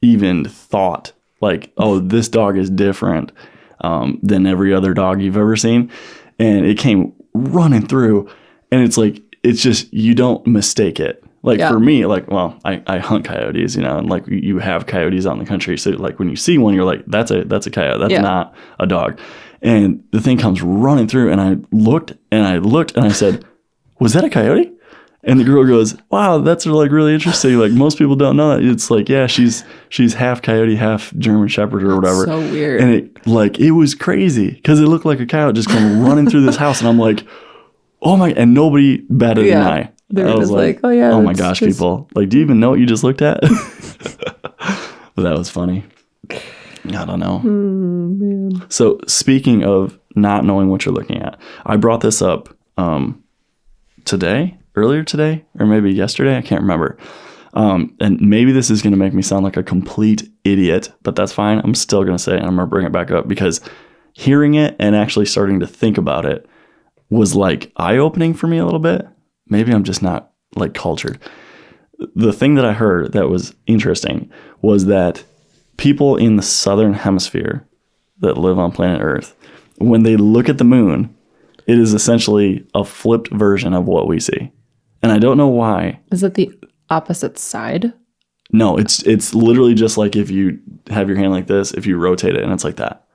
even thought like, oh, this dog is different than every other dog you've ever seen. And it came running through, and it's just, you don't mistake it. Like, for me, like, well, I hunt coyotes, and like you have coyotes out in the country. So like when you see one, you're like, that's a coyote. That's not a dog. And the thing comes running through, and I looked and I said, was that a coyote? And the girl goes, wow, that's like really interesting. Like, most people don't know that. It's like, yeah, she's half coyote, half German Shepherd or whatever. So weird. And it was crazy because it looked like a coyote just come running through this house. And I'm like, oh my, and nobody batted an eye. They were just like, oh yeah. Oh my gosh, people. Like, do you even know what you just looked at? But that was funny. I don't know. Man. So speaking of not knowing what you're looking at, I brought this up earlier today, or maybe yesterday. I can't remember. And maybe this is going to make me sound like a complete idiot, but that's fine. I'm still going to say it, and I'm going to bring it back up because hearing it and actually starting to think about it was like eye-opening for me a little bit. Maybe I'm just not like cultured. The thing that I heard that was interesting was that people in the southern hemisphere that live on planet Earth, when they look at the moon, It is essentially a flipped version of what we see. And I don't know why. Is it the opposite side? No, it's literally just like if you have your hand like this, if you rotate it and it's like that.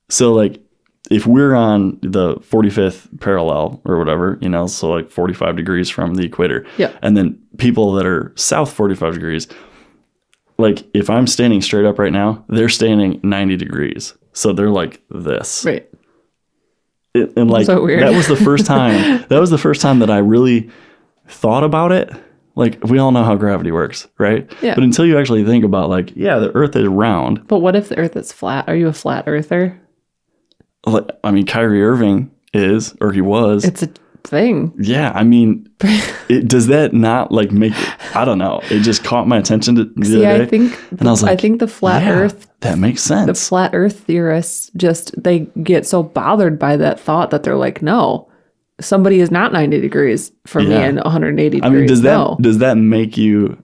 So like if we're on the 45th parallel or whatever, you know, so like 45 degrees from the equator. Yeah. And then people that are south 45 degrees, like if I'm standing straight up right now, they're standing 90 degrees. So they're like this. Right. And like So weird. that was the first time that I really thought about it. Like we all know how gravity works, right? Yeah. But until you actually think about like, yeah, the earth is round. But what if the earth is flat? Are you a flat earther? Like, I mean, Kyrie Irving is, or he was. It's a thing. Yeah. I mean, does that not like make it, I don't know. It just caught my attention the other day. I think, and I was like, I think the flat earth, that makes sense. the flat earth theorists they get so bothered by that thought that they're like, no, somebody is not 90 degrees from me and 180 degrees. I mean, does that make you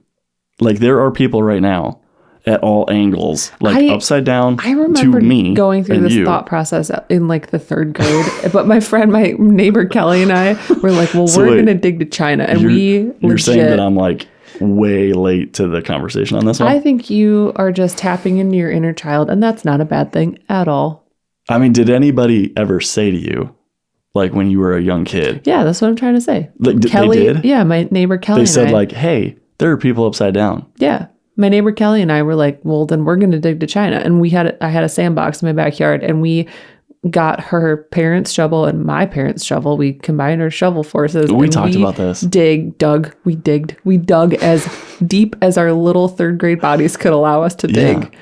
like, there are people right now at all angles, like upside down I remember to me going through this thought process in like the 3rd grade. But my neighbor Kelly and I were like, well, we're going to dig to China. And you're saying that I'm like way late to the conversation on this one? I think you are just tapping into your inner child, and that's not a bad thing at all. I mean, did anybody ever say to you, like when you were a young kid? Yeah, that's what I'm trying to say. Like, Kelly, they did? Yeah, my neighbor Kelly They said like, hey, there are people upside down. Yeah. My neighbor Kelly and I were like, well, then we're going to dig to China. And I had a sandbox in my backyard, and we got her parents' shovel and my parents' shovel. We combined our shovel forces. We talked about this. We dug as deep as our little 3rd grade bodies could allow us to dig.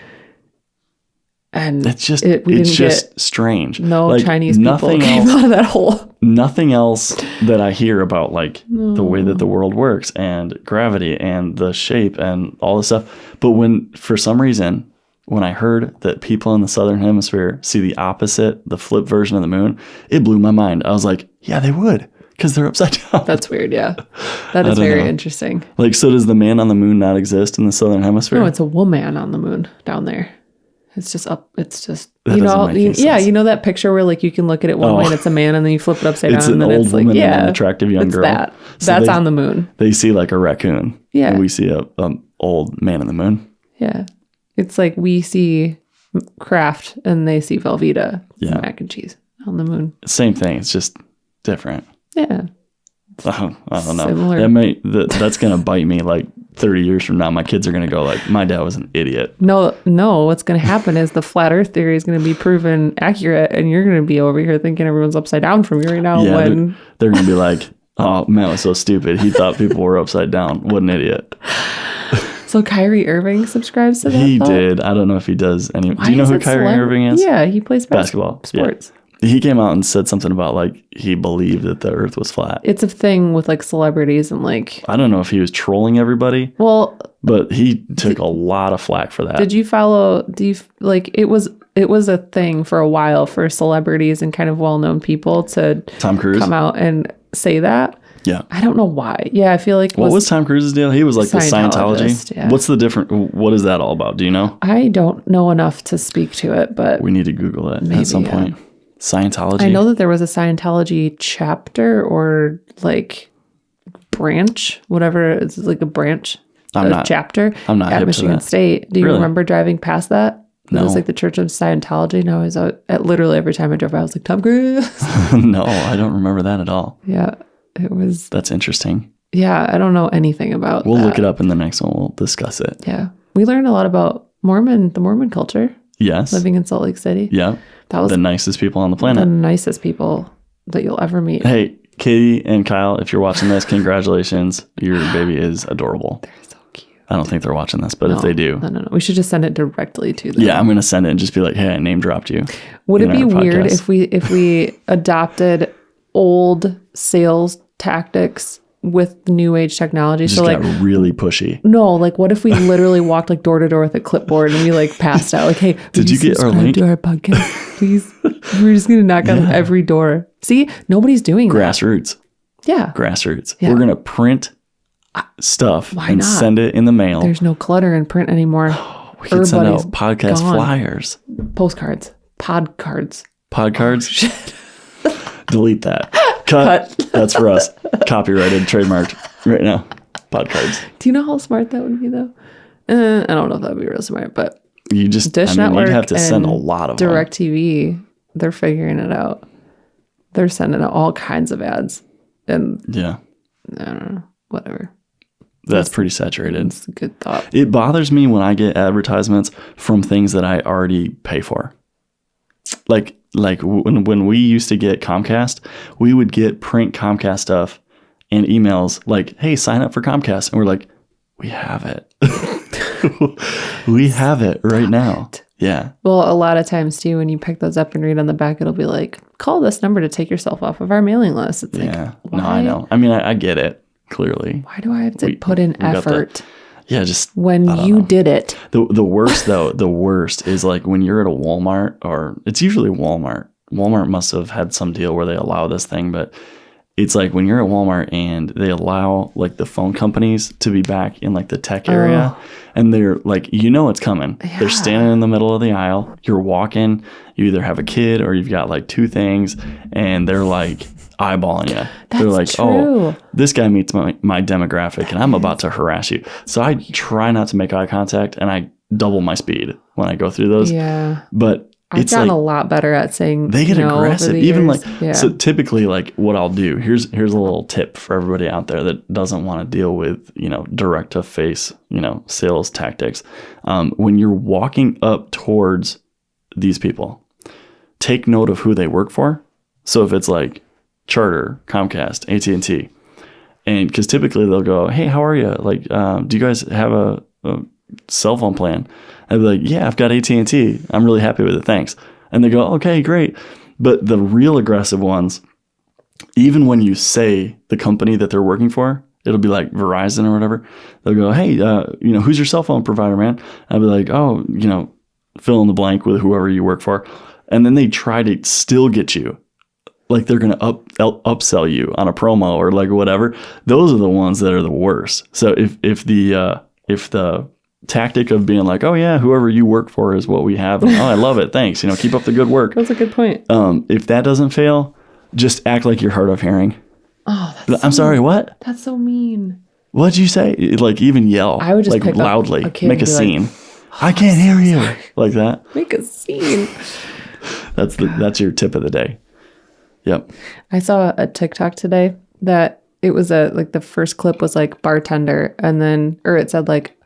And it's just strange. No, like, Chinese people came out of that hole. Nothing else that I hear about like the way that the world works and gravity and the shape and all this stuff. But for some reason, when I heard that people in the southern hemisphere see the opposite, the flip version of the moon, it blew my mind. I was like, yeah, they would, because they're upside down. That's weird. Yeah. That is very interesting. Like, so does the man on the moon not exist in the southern hemisphere? No, it's a woman on the moon down there. It's just up. It's just, that you know, you know that picture where like you can look at it one way and it's a man, and then you flip it upside down and then it's like, and an attractive young girl. That's on the moon. They see like a raccoon. Yeah. And we see a old man on the moon. Yeah. It's like we see Kraft and they see Velveeta mac and cheese on the moon. Same thing. It's just different. Yeah. I don't know. That's going to bite me like 30 years from now. My kids are going to go like, my dad was an idiot. No. What's going to happen is the flat earth theory is going to be proven accurate, and you're going to be over here thinking everyone's upside down from you right now. Yeah, they're going to be like, oh, man was so stupid. He thought people were upside down. What an idiot. So Kyrie Irving subscribes to that? He did. I don't know if he does any. Do you know who Kyrie Irving is? Yeah, he plays basketball. Sports. Yeah. He came out and said something about like he believed that the earth was flat. It's a thing with like celebrities and like, I don't know if he was trolling everybody. Well, but he took a lot of flack for that. Did you follow, it was a thing for a while for celebrities and kind of well-known people to Tom Cruise come out and say that. Yeah. I don't know why. Yeah, I feel like what was Tom Cruise's deal? He was like the Scientology. Yeah. What's the different? What is that all about? Do you know? I don't know enough to speak to it, but we need to Google it at some point. Scientology. I know that there was a Scientology chapter or like branch, whatever. It's like a branch, chapter. I'm not at hip Michigan to that. State. Do you remember driving past that? No. It was like the Church of Scientology. No, I was out at literally every time I drove by, I was like, Tom Cruise. No, I don't remember that at all. Yeah, it was. That's interesting. Yeah, I don't know anything about We'll look it up in the next one. We'll discuss it. Yeah. We learned a lot about the Mormon culture. Yes. Living in Salt Lake City. Yeah. That was the nicest people on the planet. The nicest people that you'll ever meet. Hey, Katie and Kyle, if you're watching this, congratulations. Your baby is adorable. They're so cute. I don't think they're watching this, but if they do. No. We should just send it directly to them. Yeah, I'm going to send it and just be like, hey, I name dropped you. Would it be weird if we adopted old sales tactics with new age technology? Just got really pushy. No, like what if we literally walked like door to door with a clipboard and we like passed out like, hey, did you get our link to our podcast, please? We're just gonna knock on every door. See, nobody's doing grassroots. Yeah, grassroots. Yeah. We're gonna print stuff and send it in the mail. There's no clutter in print anymore. We could send out podcast flyers, postcards, podcards. Podcards. Oh, shit. Delete that. Cut. That's for us. Copyrighted, trademarked right now. Pod cards. Do you know how smart that would be, though? I don't know if that would be real smart, but You just, Dish Network you'd have to send a and lot of them. DirecTV, they're figuring it out. They're sending out all kinds of ads. And Yeah. I don't know, whatever. That's pretty saturated. It's a good thought. It bothers me when I get advertisements from things that I already pay for. Like when we used to get Comcast, we would get print Comcast stuff and emails like, hey, sign up for Comcast. And we're like, we have it. We have it right now. Yeah. Well, a lot of times too, when you pick those up and read on the back, it'll be like, call this number to take yourself off of our mailing list. It's Yeah. like, No, I know. I mean, I get it, clearly. Why do I have to put in effort Yeah, just when you did it? the worst though, the worst is like when you're at a Walmart, or it's usually Walmart. Walmart must have had some deal where they allow this thing, but it's like when you're at Walmart and they allow like the phone companies to be back in like the tech area, and they're like, it's coming. Yeah. They're standing in the middle of the aisle. You're walking. You either have a kid or you've got like two things, and they're like eyeballing you. They're like, true. oh, this guy meets my demographic, and I'm about to harass you. So I try not to make eye contact, and I double my speed when I go through those. Yeah. But I've it's gotten like a lot better at saying they get no aggressive. over the Even years. like so typically like what I'll do, here's a little tip for everybody out there that doesn't want to deal with, direct to face, sales tactics. When you're walking up towards these people, take note of who they work for. So if it's like Charter, Comcast, AT&T, and because typically they'll go, hey, how are you? Like, do you guys have a cell phone plan? I'd be like, yeah, I've got AT&T. I'm really happy with it. Thanks. And they go, okay, great. But the real aggressive ones, even when you say the company that they're working for, it'll be like Verizon or whatever. They'll go, hey, who's your cell phone provider, man? I'd be like, oh, fill in the blank with whoever you work for. And then they try to still get you. Like they're going to upsell you on a promo or like whatever. Those are the ones that are the worst. So if the tactic of being like, oh yeah, whoever you work for is what we have. And, oh, I love it. Thanks. Keep up the good work. That's a good point. If that doesn't fail, just act like you're hard of hearing. Oh, I'm sorry. What? That's so mean. What'd you say? Like even yell. I would just like pick loudly, up a kid make a and be scene. like, I can't hear you like that. Make a scene. That's your tip of the day. Yep. I saw a TikTok today that it was the first clip was like bartender, and then it said like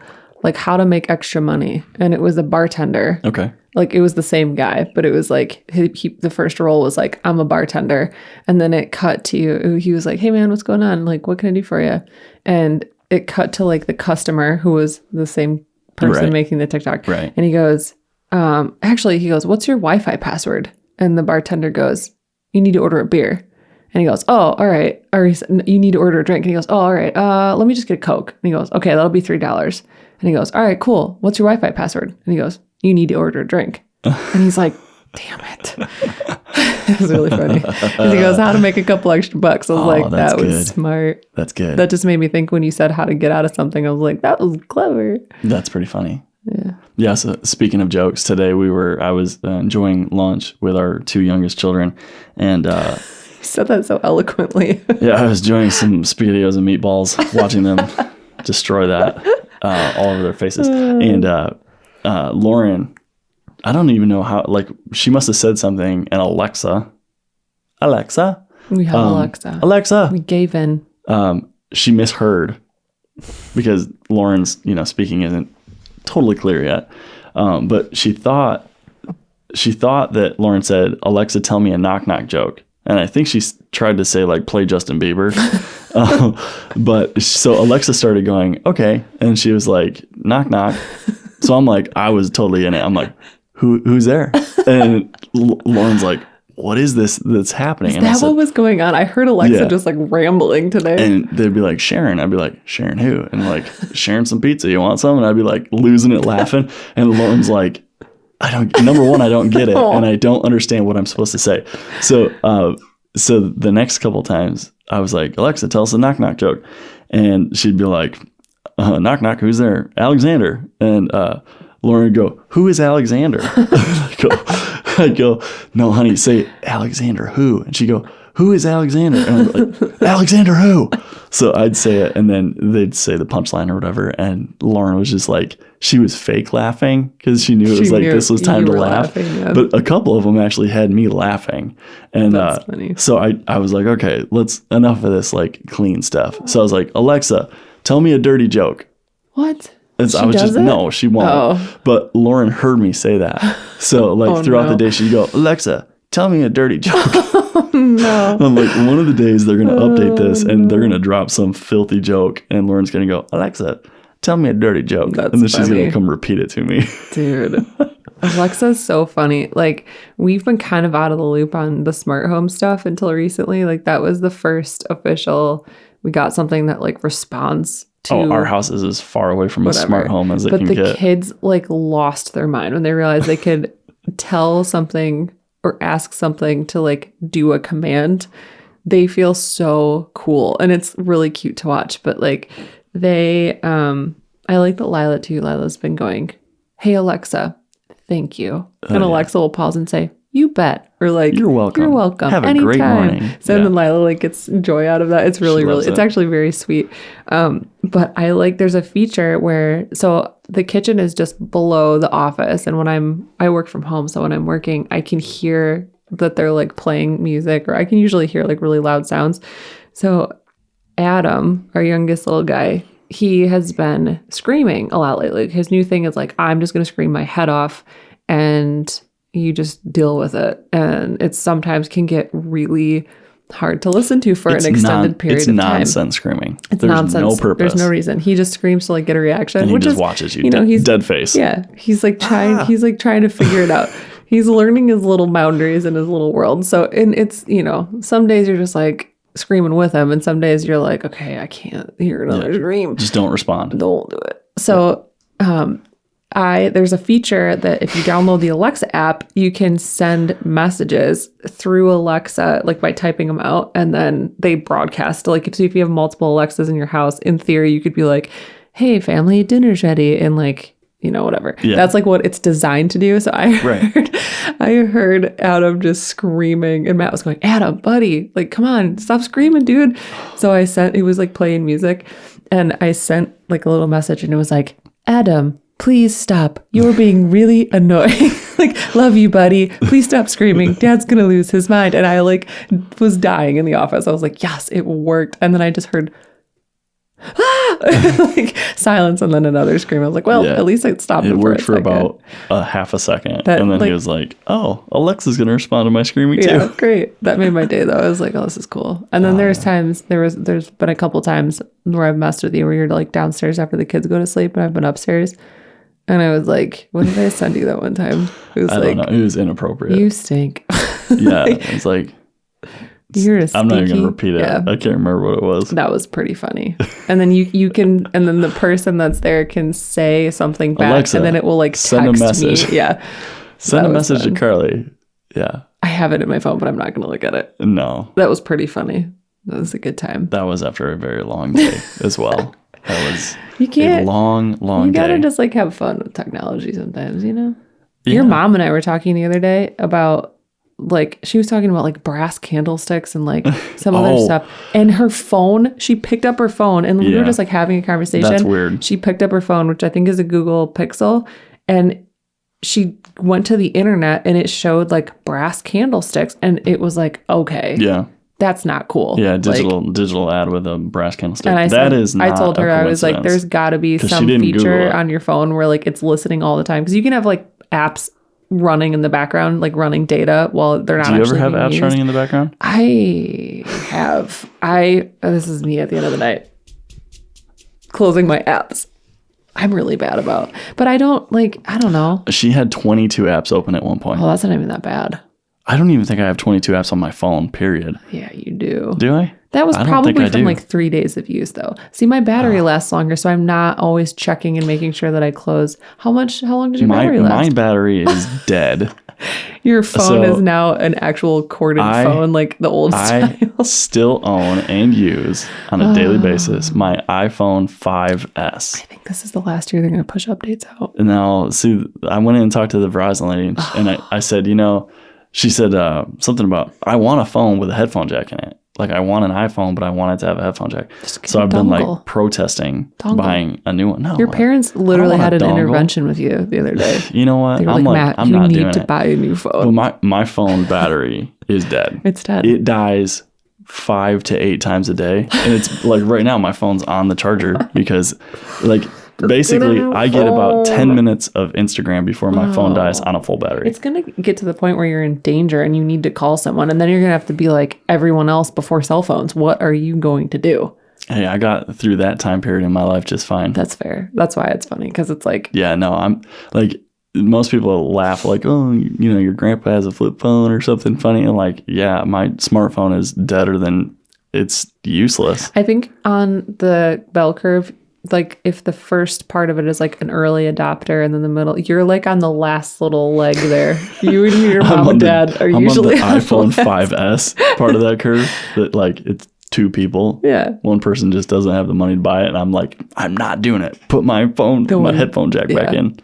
how to make extra money, and it was a bartender. Okay. Like it was the same guy, but it was like the first role was like, I'm a bartender, and then it cut to he was like, hey man, what's going on? Like, what can I do for you? And it cut to like the customer who was the same person making the TikTok. Right. And he goes, what's your Wi-Fi password? And the bartender goes, you need to order a beer. And he goes, oh, all right. Or he said, you need to order a drink. And he goes, oh, all right. Let me just get a Coke. And he goes, okay, that'll be $3. And he goes, all right, cool. What's your Wi-Fi password? And he goes, you need to order a drink. And he's like, damn it. It was really funny. And he goes, how to make a couple extra bucks. I was like, that was smart. That's good. That just made me think when you said how to get out of something, I was like, that was clever. That's pretty funny. Yeah. Yeah. So speaking of jokes, today I was enjoying lunch with our two youngest children, and you said that so eloquently. yeah, I was enjoying some SpaghettiOs and meatballs, watching them destroy that all over their faces. And Lauren, I don't even know how. Like, she must have said something, and Alexa, We have Alexa, we gave in. She misheard because Lauren's speaking isn't totally clear yet, but she thought that Lauren said, Alexa, tell me a knock knock joke, and I think she tried to say like play Justin Bieber. But so Alexa started going, okay, and she was like, knock knock. So I'm like, I was totally in it. I'm like, who's there? And Lauren's like, what is this that's happening? Is that what was going on? I heard Alexa just like rambling today. And they'd be like, Sharon. I'd be like, Sharon who? And like, Sharon some pizza. You want some? And I'd be like losing it laughing. And Lauren's like, number one, I don't get it. And I don't understand what I'm supposed to say. So the next couple times I was like, Alexa, tell us a knock knock joke. And she'd be like, knock knock, who's there? Alexander. And Lauren would go, who is Alexander? I go, no, honey, say Alexander who? And she'd go, who is Alexander? And I'd be like, Alexander who? So I'd say it, and then they'd say the punchline or whatever, and Lauren was just like, she was fake laughing because she knew it was like, this was time to laugh. Laughing, yeah. But a couple of them actually had me laughing. And that's funny. So I was like, okay, enough of this like clean stuff. So I was like, Alexa, tell me a dirty joke. What? No, she won't. Oh. But Lauren heard me say that. So like throughout the day, she'd go, Alexa, tell me a dirty joke. No. I'm like, one of the days they're going to update this and they're going to drop some filthy joke and Lauren's going to go, Alexa, tell me a dirty joke. That's and then funny. She's going to come repeat it to me. Dude. Alexa's so funny. Like, we've been kind of out of the loop on the smart home stuff until recently. Like, that was the first official, we got something that like responds to our house is as far away from a smart home as it can get. But the kids like lost their mind when they realized they could tell something or ask something to like do a command. They feel so cool and it's really cute to watch. But like they, I like that Lila too. Lila's been going, hey Alexa, thank you. And Alexa will pause and say, you bet. Or like, you're welcome. You're welcome. Have a anytime. Great morning. So then Lila like gets joy out of that. It's really, it's actually very sweet. But I like, there's a feature where, so the kitchen is just below the office. And when I work from home. So when I'm working, I can hear that they're like playing music, or I can usually hear like really loud sounds. So Adam, our youngest little guy, he has been screaming a lot lately. His new thing is like, I'm just going to scream my head off and you just deal with it. And it sometimes can get really hard to listen to for an extended period of time. It's nonsense screaming. There's nonsense. No purpose. There's no reason. He just screams to like get a reaction. And he just watches you, he's dead face. Yeah. He's like trying to figure it out. He's learning his little boundaries in his little world. So, and it's, some days you're just like screaming with him. And some days you're like, okay, I can't hear another scream. Just don't respond. Don't do it. So, there's a feature that if you download the Alexa app, you can send messages through Alexa, like by typing them out, and then they broadcast. Like, so if you have multiple Alexas in your house, in theory, you could be like, hey, family, dinner's ready, and like, whatever. Yeah. That's like what it's designed to do. So I heard Adam just screaming, and Matt was going, Adam, buddy, like, come on, stop screaming, dude. So it was like playing music, and I sent like a little message, and it was like, Adam, please stop. You're being really annoying. Like, love you, buddy. Please stop screaming. Dad's going to lose his mind. And I like was dying in the office. I was like, yes, it worked. And then I just heard, like silence and then another scream. I was like, well, at least I stopped. It worked for about a half a second. And then he was like, oh, Alexa's going to respond to my screaming too. Yeah, great. That made my day though. I was like, oh, this is cool. And then there's been a couple times where I've messed with you where you're like downstairs after the kids go to sleep and I've been upstairs. And I was like, what did I send you that one time? It was I don't know. It was inappropriate. You stink. Yeah. It's like, you're a stinky. I'm not even going to repeat it. Yeah. I can't remember what it was. That was pretty funny. And then you can, and then the person that's there can say something back, Alexa, and then it will like text send a message. Me. Yeah. Send a message to Carly. Yeah. I have it in my phone, but I'm not going to look at it. No. That was pretty funny. That was a good time. That was after a very long day as well. That was a long day. You gotta just like have fun with technology sometimes, Yeah. Your mom and I were talking the other day about like, she was talking about like brass candlesticks and like some other stuff. And her phone, she picked up her phone and we were just like having a conversation. That's weird. She picked up her phone, which I think is a Google Pixel, and she went to the internet and it showed like brass candlesticks and it was like, okay. Yeah. That's not cool. Yeah, digital ad with a brass candlestick. And I told her, I was like, there's got to be some feature on your phone where like it's listening all the time. Because you can have like apps running in the background, like running data while they're not actually being used. Do you ever have apps running in the background? I have. This is me at the end of the night. Closing my apps. I'm really bad about. But I don't know. She had 22 apps open at one point. Oh, that's not even that bad. I don't even think I have 22 apps on my phone, period. Yeah, you do. Do I? That was probably from like 3 days of use, though. See, my battery lasts longer, so I'm not always checking and making sure that I close. How long did your battery last? My battery is dead. Your phone is now an actual corded phone, like the old style. I still own and use on a daily basis my iPhone 5S. I think this is the last year they're going to push updates out. And now, see, I went in and talked to the Verizon lady, and I said, she said something about, I want a phone with a headphone jack in it. Like, I want an iPhone, but I want it to have a headphone jack. So I've been like protesting buying a new one. No, your parents literally had an intervention with you the other day. You know what? They were I'm like, Matt, I'm not doing it. You need to buy a new phone. Well, my phone battery is dead. It's dead. It dies 5 to 8 times a day. And it's like right now my phone's on the charger because like basically I get about 10 minutes of Instagram before my phone dies on a full battery. It's going to get to the point where you're in danger and you need to call someone. And then you're going to have to be like everyone else before cell phones. What are you going to do? Hey, I got through that time period in my life just fine. That's fair. That's why it's funny because it's like. Yeah, no, I'm like, most people laugh like, oh, you know, your grandpa has a flip phone or something funny. And like, yeah, my smartphone is deader than it's useless. I think on the bell curve, like if the first part of it is like an early adopter and then the middle, you're like on the last little leg there. You and your mom and dad are usually on the iPhone 5S part of that curve that like it's 2 people. Yeah. One person just doesn't have the money to buy it. And I'm like, I'm not doing it. Put my phone, my headphone jack back in.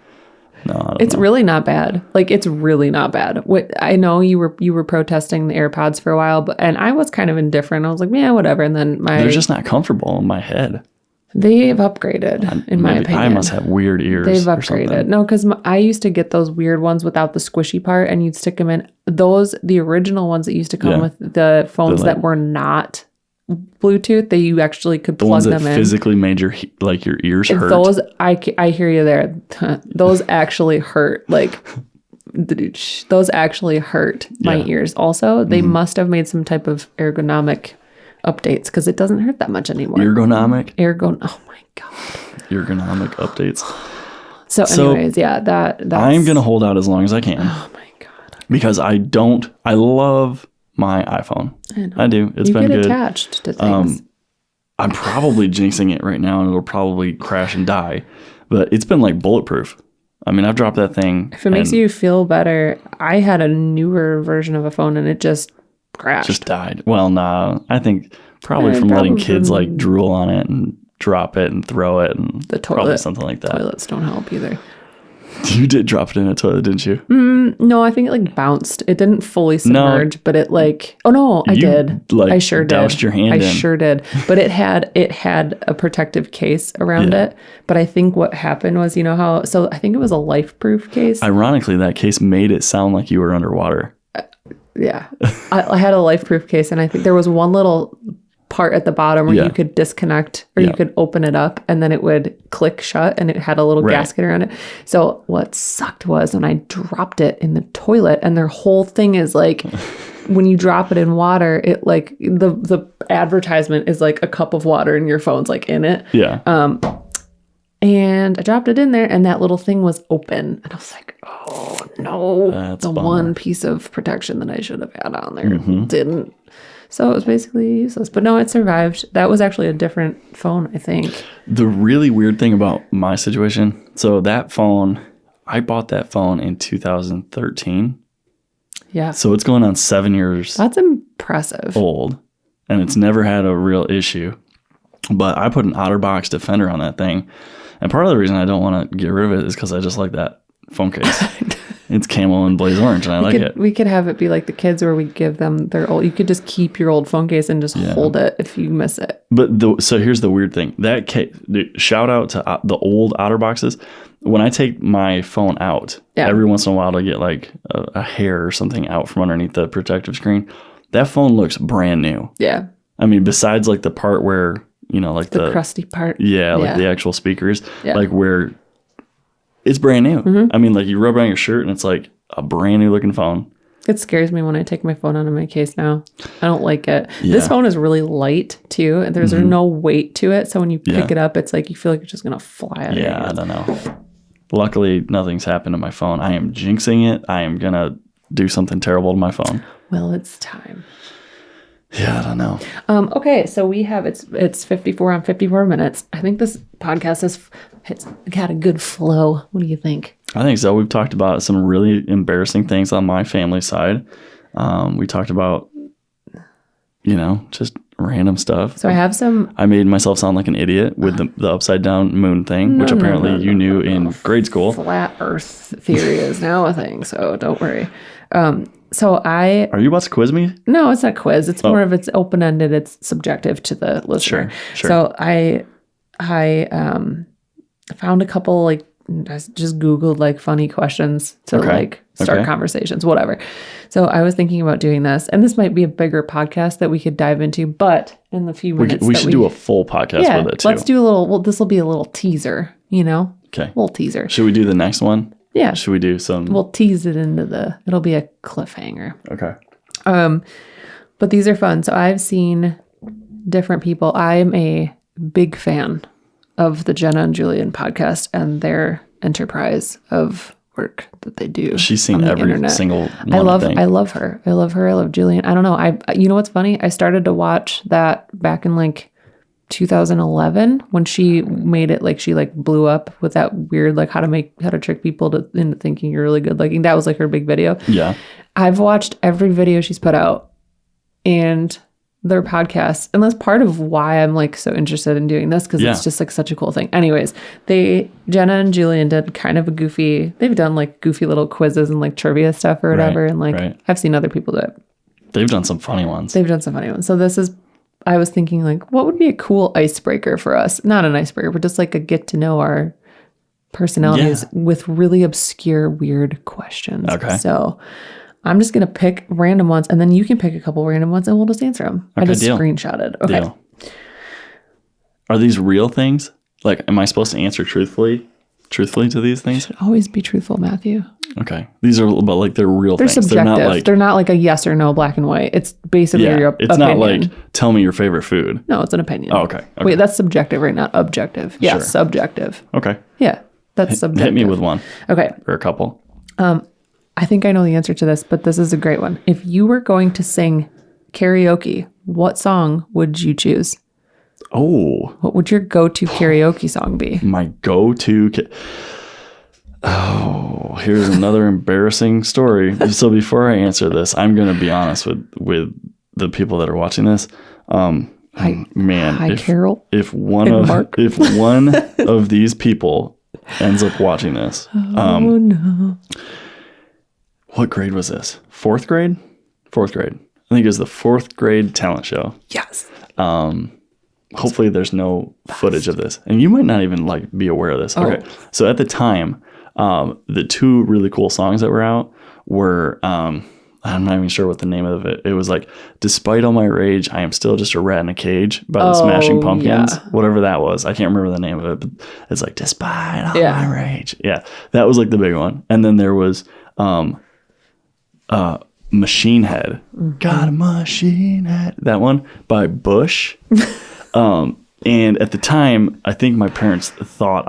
No, it's really not bad. Like it's really not bad. I know you were protesting the AirPods for a while, and I was kind of indifferent. I was like, yeah, whatever. And then they're just not comfortable in my head. They've upgraded, in my opinion. I must have weird ears. They've upgraded. No, because I used to get those weird ones without the squishy part, and you'd stick them in. The original ones that used to come with the phones that were not Bluetooth, you actually could plug them in. The ones that physically made your ears hurt. Those, I hear you there. Those actually hurt. Like, those actually hurt my ears. Also, they must have made some type of ergonomic updates because it doesn't hurt that much anymore. Ergonomic? Oh my God. Ergonomic updates. So anyways, yeah, that's... I'm going to hold out as long as I can. Oh my God. Because I love my iPhone. I do. It's been good. You get attached to things. I'm probably jinxing it right now and it'll probably crash and die. But it's been like bulletproof. I mean, I've dropped that thing. If it makes you feel better, I had a newer version of a phone and it just crashed. Just died. Well, nah. I think probably from letting kids like drool on it and drop it and throw it and the toilet, probably something like that. Toilets don't help either. You did drop it in a toilet, didn't you? No, I think it like bounced. It didn't fully submerge, but it like, oh no, I did. Like, I sure doused did. Your hand in. I sure did. But it had a protective case around it. But I think what happened was, you know how, so I think it was a life-proof case. Ironically, that case made it sound like you were underwater. Yeah. I had a life-proof case and I think there was one little part at the bottom where you could disconnect or you could open it up and then it would click shut and it had a little gasket around it. So what sucked was when I dropped it in the toilet and their whole thing is like when you drop it in water, it like the advertisement is like a cup of water and your phone's like in it. Yeah. And I dropped it in there and that little thing was open. And I was like, oh no, that's the one piece of protection that I should have had on there didn't. So it was basically useless. But no, it survived. That was actually a different phone, I think. The really weird thing about my situation, so that phone, I bought that phone in 2013. Yeah. So it's going on 7 years. That's impressive. Old. And it's never had a real issue. But I put an OtterBox Defender on that thing. And part of the reason I don't want to get rid of it is because I just like that phone case. It's camo and blaze orange, and I like it. We could have it be like the kids where we give them their old... You could just keep your old phone case and just hold it if you miss it. But so here's the weird thing. That case, shout out to the old OtterBoxes. When I take my phone out, every once in a while to get like a hair or something out from underneath the protective screen, that phone looks brand new. Yeah. I mean, besides like the part where, you know, like the crusty part. Yeah, like the actual speakers. Yeah. Like where... It's brand new. I mean, like you rub it on your shirt and it's like a brand new looking phone. It scares me when I take my phone out of my case now. I don't like it. Yeah. This phone is really light too. There's no weight to it. So when you pick it up, it's like you feel like you're just going to fly out of your hands. I don't know. Luckily, nothing's happened to my phone. I am jinxing it. I am going to do something terrible to my phone. Well, it's time. Yeah, I don't know. Okay, so we have it's 54 on 54 minutes. I think this podcast it's got a good flow. What do you think? I think so. We've talked about some really embarrassing things on my family side. We talked about, you know, just random stuff. So I have some... I made myself sound like an idiot with the upside down moon thing, which apparently you knew in grade school. Flat Earth theory is now a thing, so don't worry. So Are you about to quiz me? No, it's not quiz. It's more of it's open-ended. It's subjective to the listener. Sure. So I found a couple, like, I just Googled like funny questions to like start conversations, whatever. So I was thinking about doing this, and this might be a bigger podcast that we could dive into, but in the few minutes we should do a full podcast with it too. Let's do a little, well, this will be a little teaser, you know? Okay. A little teaser. Should we do the next one? Yeah. Should we do some? We'll tease it into it'll be a cliffhanger. Okay. But these are fun. So I've seen different people. I'm a big fan of the Jenna and Julian podcast and their enterprise of work that they do. She's seen every single one. I love her. I love Julian. I don't know. You know what's funny? I started to watch that back in like 2011 when she made it, like she like blew up with that weird like how to trick people into thinking you're really good looking. That was like her big video. Yeah. I've watched every video she's put out and their podcasts, and that's part of why I'm like so interested in doing this, because it's just like such a cool thing. Anyways, Jenna and Julian did kind of they've done like goofy little quizzes and like trivia stuff or whatever, and like I've seen other people do it. They've done some funny ones. So I was thinking like, what would be a cool icebreaker for us? Not an icebreaker, but just like a get to know our personalities with really obscure, weird questions. Okay. So I'm just going to pick random ones, and then you can pick a couple random ones and we'll just answer them. Okay, I just screenshotted. Okay. Deal. Are these real things? Like, am I supposed to answer truthfully to these things? You should always be truthful, Matthew. Okay. These are, but like, they're real things. Subjective. They're not like a yes or no, black and white. It's basically your opinion. It's not like, tell me your favorite food. No, it's an opinion. Oh, okay. Wait, that's subjective, right? Not objective. Yeah, sure. Subjective. Okay. Yeah, that's subjective. Hit me with one. Okay. Or a couple. I think I know the answer to this, but this is a great one. If you were going to sing karaoke, what song would you choose? Oh. What would your go-to karaoke song be? My go-to... here's another embarrassing story. So before I answer this, I'm going to be honest with the people that are watching this. Carol. If one of these people ends up watching this... no. What grade was this? Fourth grade. I think it was the fourth grade talent show. Yes. Hopefully there's no footage of this. And you might not even like be aware of this. Oh. Okay. So at the time, the two really cool songs that were out were, I'm not even sure what the name of it. It was like, Despite All My Rage, I Am Still Just a Rat in a Cage by the Smashing Pumpkins. Yeah. Whatever that was. I can't remember the name of it, but it's like, Despite All My Rage. Yeah. That was like the big one. And then there was, Machine Head. Mm-hmm. Got a machine head. That one by Bush. And at the time, I think my parents thought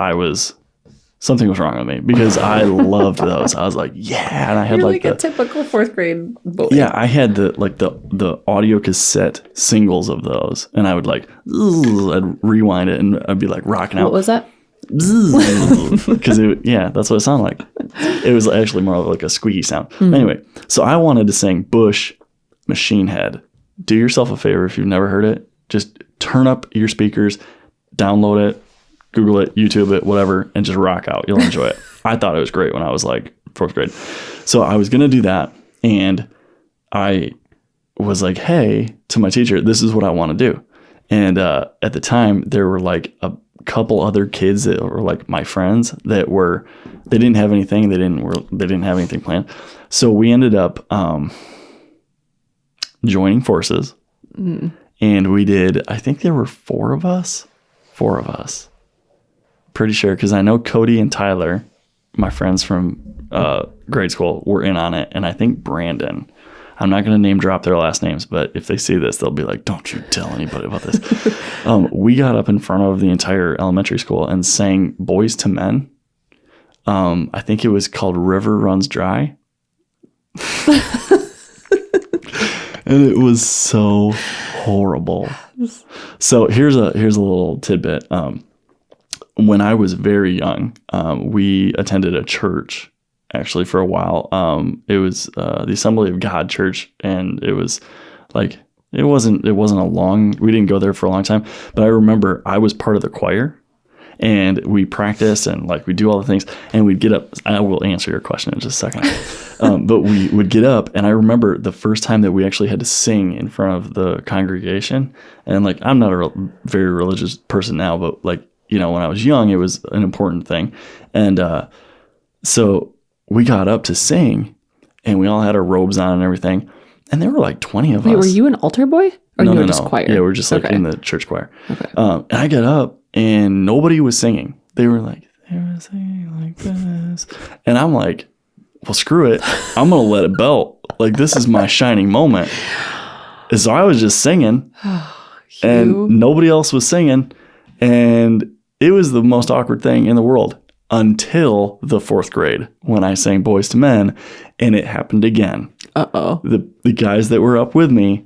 something was wrong with me because I loved those. I was like, yeah. And I had like a typical fourth grade boy. Yeah, I had the audio cassette singles of those. And I would like, I'd rewind it and I'd be like rocking out. What was that? Because that's what it sounded like. It was actually more like a squeaky sound. Mm-hmm. Anyway, so I wanted to sing Bush Machine Head. Do yourself a favor if you've never heard it. Just turn up your speakers, download it, Google it, YouTube it, whatever, and just rock out. You'll enjoy it. I thought it was great when I was like fourth grade. So I was going to do that. And I was like, hey, to my teacher, this is what I want to do. And at the time, there were like a couple other kids that were like my friends they didn't have anything. They didn't have anything planned. So we ended up joining forces. Mm. And we did, I think there were four of us. Pretty sure, because I know Cody and Tyler, my friends from grade school, were in on it. And I think Brandon. I'm not going to name drop their last names, but if they see this, they'll be like, don't you tell anybody about this. We got up in front of the entire elementary school and sang Boys to Men. I think it was called River Runs Dry. And it was so horrible. So here's a little tidbit. When I was very young, we attended a church actually for a while. It was the Assembly of God Church, and it was like it wasn't we didn't go there for a long time, but I remember I was part of the choir, and we practice and like we do all the things, and we'd get up. I will answer your question in just a second. But we would get up, and I remember the first time that we actually had to sing in front of the congregation. And like, I'm not a very religious person now, but like, you know, when I was young, it was an important thing. And so we got up to sing, and we all had our robes on and everything. And there were like 20 of us. Wait, were you an altar boy? Or you were just choir? Yeah, we were just like in the church choir. Okay. And I got up, and nobody was singing. They were like, they were singing like this. And I'm like, well, screw it. I'm going to let it belt. Like, this is my shining moment. And so I was just singing, and nobody else was singing. And it was the most awkward thing in the world until the 4th grade when I sang Boys to Men, and it happened again. Uh-oh. The guys that were up with me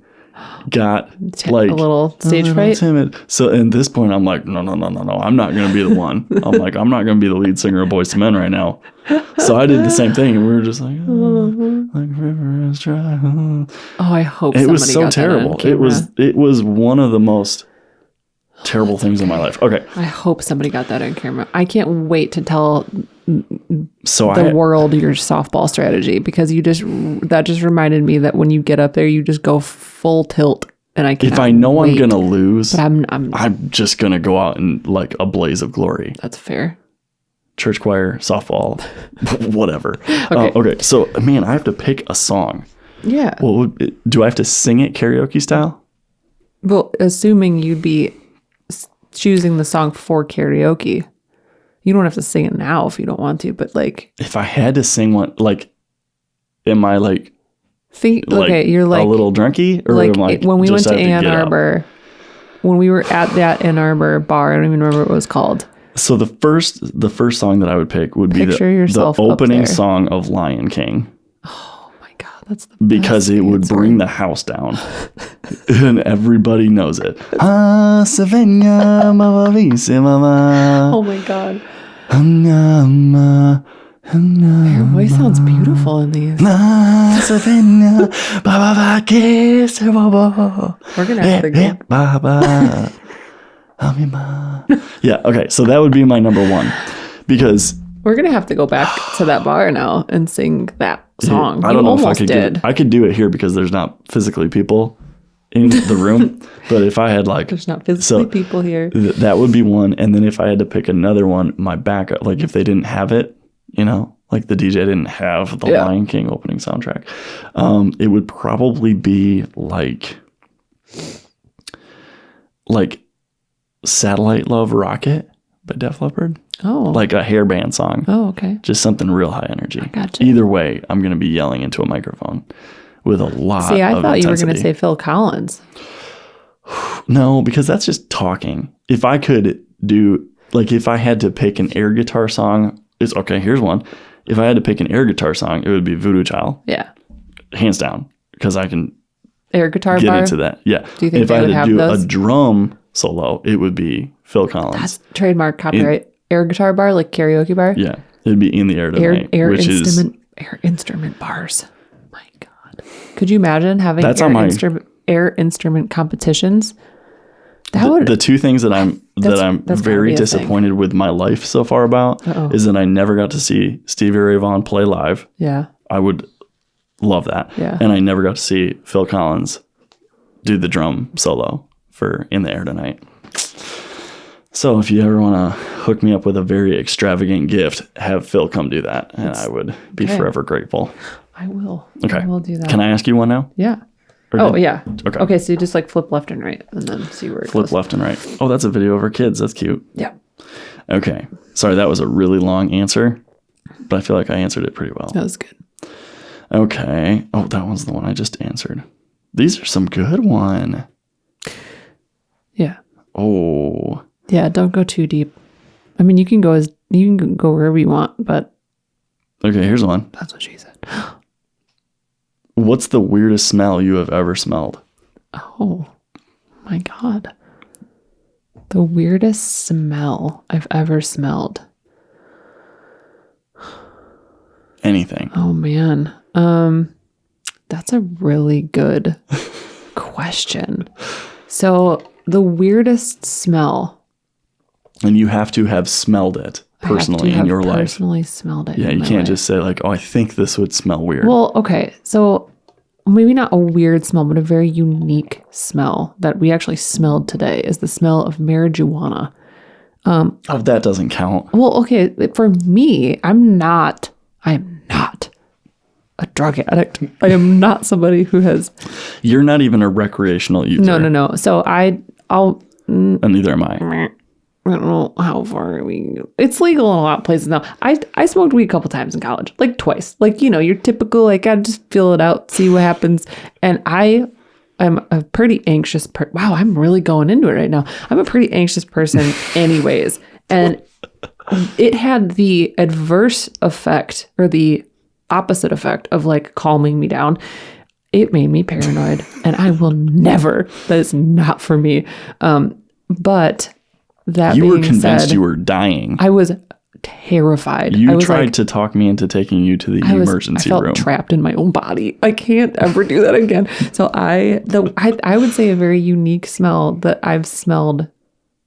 got like a little stage fright. Timid. So at this point, I'm like, no. I'm not going to be the one. I'm like, I'm not going to be the lead singer of Boys to Men right now. So I did the same thing, and we were just like, like river is dry. Oh, I hope it was so terrible. It was one of the most terrible things in my life. Okay. I hope somebody got that on camera. I can't wait to tell the world your softball strategy, because that just reminded me that when you get up there, you just go full tilt. And if I know I'm gonna lose, but I'm just gonna go out in like a blaze of glory. That's fair. Church choir, softball, whatever. Okay. So man, I have to pick a song. Yeah. Well, do I have to sing it karaoke style? Well, assuming you'd be choosing the song for karaoke. You don't have to sing it now if you don't want to, but like, if I had to sing one, like, am I like, you're like a little drunky, or like am I when we went to Ann Arbor, when we were at that Ann Arbor bar, I don't even remember what it was called. So the first song that I would pick would be the opening song of Lion King. Oh my God, that's the because it would bring the house down, and everybody knows it. Oh my God. Your voice sounds beautiful in these. We're gonna have to go. Yeah, okay, so that would be my number one, because we're gonna have to go back to that bar now and sing that song. I don't know if I could do it. I could do it here because there's not physically people in the room. But if I had like, there's not physically people here. That would be one. And then if I had to pick another one, my backup, like if they didn't have it, you know, like the DJ didn't have the Lion King opening soundtrack, it would probably be like Satellite Love Rocket by Def Leppard. Oh. Like a hair band song. Oh, okay. Just something real high energy. I gotcha. Either way, I'm going to be yelling into a microphone with a lot of I thought intensity. You were going to say Phil Collins. No, because that's just talking. If I could do, like if I had to pick an air guitar song, it's okay, here's one. If I had to pick an air guitar song, it would be Voodoo Child. Yeah. Hands down. Because I can air guitar get bar? Into that. Yeah. Do you think if they I would had have to do those? a drum solo, it would be Phil Collins. That's trademark copyright. Air guitar bar, like karaoke bar? Yeah. It'd be In the Air Tonight. Air instrument bars. My God. Could you imagine having air instrument competitions? The two things that I'm very disappointed with my life so far about is that I never got to see Stevie Ray Vaughan play live. Yeah. I would love that. Yeah. And I never got to see Phil Collins do the drum solo for In the Air Tonight. So if you ever want to hook me up with a very extravagant gift, have Phil come do that, and I would be forever grateful. I will. Okay. I will do that. Can I ask you one now? Yeah. Yeah. Okay. Okay, so you just like flip left and right and then see where it goes. Flip left and right. Oh, that's a video of our kids. That's cute. Yeah. Okay. Sorry, that was a really long answer, but I feel like I answered it pretty well. That was good. Okay. Oh, that was the one I just answered. These are some good one. Yeah. Oh. Yeah, don't go too deep. I mean, you can go wherever you want, but okay, here's one. That's what she said. What's the weirdest smell you have ever smelled? Oh my God. The weirdest smell I've ever smelled. Anything. Oh man. That's a really good question. So the weirdest smell. And you have to have smelled it personally in your life. Personally smelled it. Yeah, you can't just say like, oh, I think this would smell weird. Well, okay. So maybe not a weird smell, but a very unique smell that we actually smelled today is the smell of marijuana. Oh, that doesn't count. Well, okay. For me, I am not a drug addict. I am not somebody who has. You're not even a recreational user. No. So I'll. And neither am I. I don't know how far we can go. It's legal in a lot of places now. I smoked weed a couple times in college, like twice. Like, you know, your typical, like, I just feel it out, see what happens. And I'm a pretty anxious wow, I'm really going into it right now. I'm a pretty anxious person anyways. And it had the adverse effect or the opposite effect of like calming me down. It made me paranoid and I will never, that is not for me. But that you were being convinced said, you were dying. I was terrified. You I was tried to talk me into taking you to the emergency room. I felt trapped in my own body. I can't ever do that again. So I would say a very unique smell that I've smelled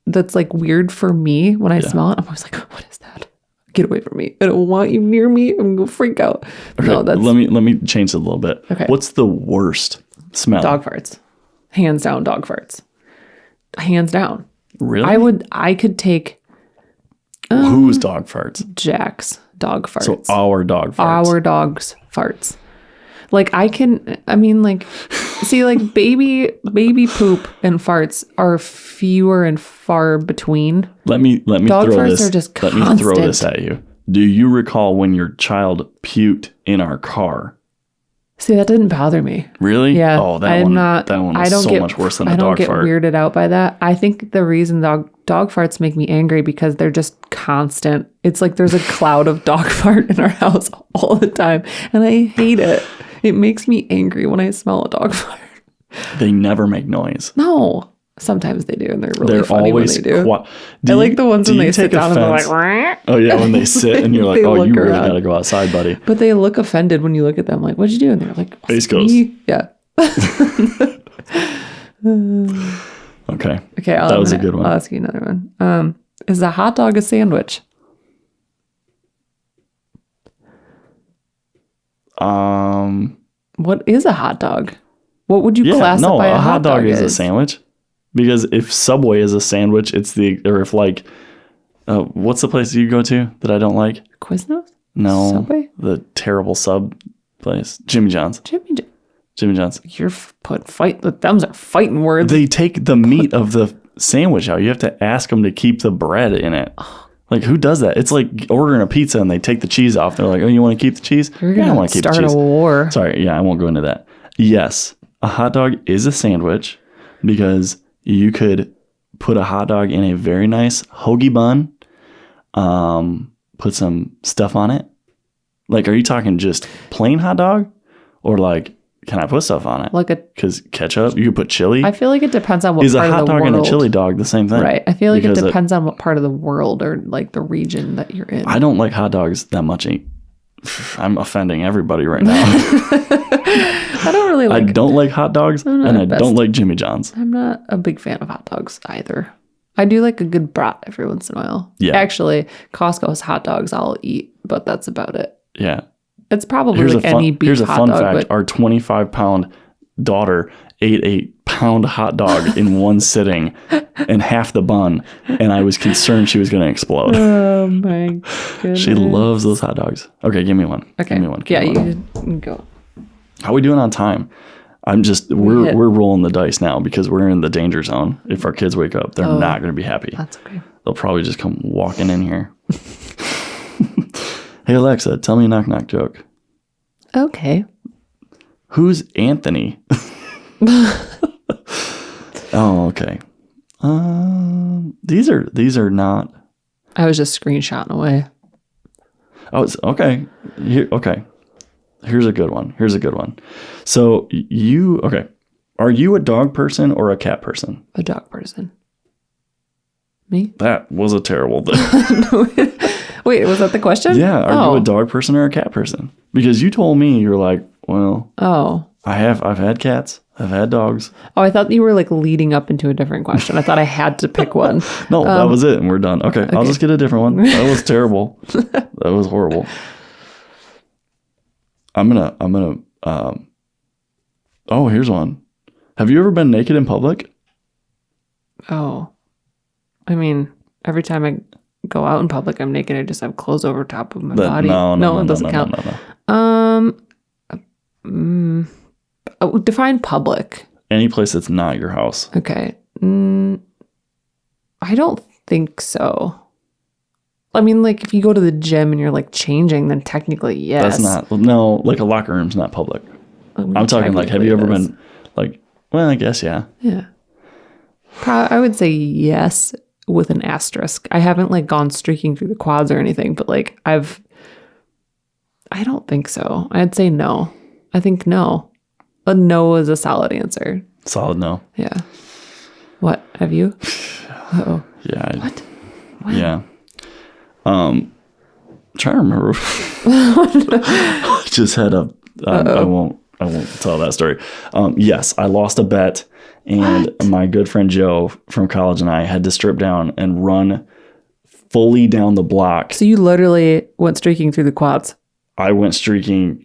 that's like weird for me when I smell it. I'm always like, what is that? Get away from me. I don't want you near me. I'm going to freak out. Okay, no, that's let me change it a little bit. Okay. What's the worst smell? dog farts. Hands down, dog farts. Hands down. Really? I could take whose dog farts? Jack's dog farts. So our dog farts. Our dog's farts. Like see, like baby poop and farts are fewer and far between. Let me dog throw farts this. Are just let me throw this at you. Do you recall when your child puked in our car? See, that didn't bother me. Really? Yeah. Oh, that one was so much worse than a dog fart. I don't get weirded out by that. I think the reason dog farts make me angry because they're just constant. It's like there's a cloud of dog fart in our house all the time. And I hate it. It makes me angry when I smell a dog fart. They never make noise. No. Sometimes they do, and they're really funny when they do. I like the ones when they sit down and they're like, oh yeah, when they sit and you're like, oh, you really gotta go outside, buddy. But they look offended when you look at them, like, what'd you do? And they're like, face goes. Yeah. Okay. Okay, that was a good one. I'll ask you another one. Is a hot dog a sandwich? What is a hot dog? What would you classify a hot dog is a sandwich? Because if Subway is a sandwich, what's the place you go to that I don't like? Quiznos? No. Subway? The terrible sub place. Jimmy John's. Jimmy John's. You're thumbs are fighting words. They take the meat of the sandwich out. You have to ask them to keep the bread in it. Like, who does that? It's like ordering a pizza and they take the cheese off. They're like, oh, you want to keep the cheese? You're going to start a war. Sorry. Yeah, I won't go into that. Yes, a hot dog is a sandwich because you could put a hot dog in a very nice hoagie bun, put some stuff on it. Like, are you talking just plain hot dog? Or like, can I put stuff on it? Because ketchup, you could put chili. I feel like it depends on what part of the world. Is a hot dog and a chili dog the same thing? Right. I feel like it depends on what part of the world or like the region that you're in. I don't like hot dogs that much. I'm offending everybody right now. I don't like hot dogs and I don't like Jimmy John's. I'm not a big fan of hot dogs either. I do like a good brat every once in a while. Yeah. Actually, Costco's hot dogs I'll eat, but that's about it. Yeah. It's probably any beef hot dog. Here's a fun fact. Our 25-pound daughter ate a pound hot dog in one sitting and half the bun, and I was concerned she was going to explode. Oh my goodness. She loves those hot dogs. Okay, give me one. Okay. Give me one. You can go. How are we doing on time? We're rolling the dice now because we're in the danger zone. If our kids wake up, they're not going to be happy. That's okay. They'll probably just come walking in here. Hey Alexa, tell me a knock-knock joke. Okay. Who's Anthony? Oh, okay. These are not. I was just screenshotting away. Oh, okay. Okay. Here's a good one. So are you a dog person or a cat person? A dog person. Me? That was a terrible thing. Wait, was that the question? Yeah. Are you a dog person or a cat person? Because you told me you're like, well, I've had cats. I've had dogs. Oh, I thought you were like leading up into a different question. I thought I had to pick one. No, that was it, and we're done. Okay, I'll just get a different one. That was terrible. That was horrible. I'm gonna. Oh, here's one. Have you ever been naked in public? Oh, I mean, every time I go out in public, I'm naked. I just have clothes over top of my body. No, it doesn't count. Define public. Any place that's not your house. Okay. I don't think so. I mean, like if you go to the gym and you're like changing, then technically yes. That's not. No, like a locker room's not public. I'm talking like, have you ever been like? Well, I guess yeah. Yeah. I would say yes with an asterisk. I haven't like gone streaking through the quads or anything, but like I don't think so. I'd say no. I think no. A no is a solid answer. Solid no. Yeah. What? Have you? Uh-oh. Yeah. What? Yeah. Trying to remember. I just had a. I won't tell that story. Yes, I lost a bet, and my good friend Joe from college and I had to strip down and run fully down the block. So you literally went streaking through the quads. I went streaking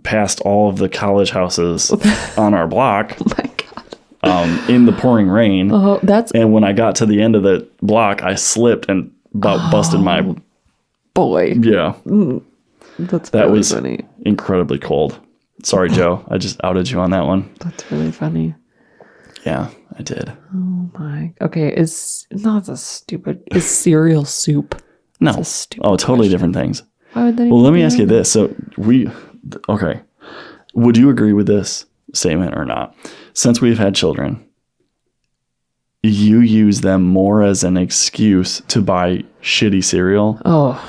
past all of the college houses on our block. Oh my God. In the pouring rain. Oh, and when I got to the end of the block, I slipped and busted my boy. Yeah. That really was funny. Incredibly cold. Sorry, Joe. I just outed you on that one. That's really funny. Yeah, I did. Oh my. Okay, is cereal soup? No. That's a stupid totally question. Different things. Why would that Well, let me ask you this. So okay. Would you agree with this statement or not? Since we've had children, you use them more as an excuse to buy shitty cereal. Oh,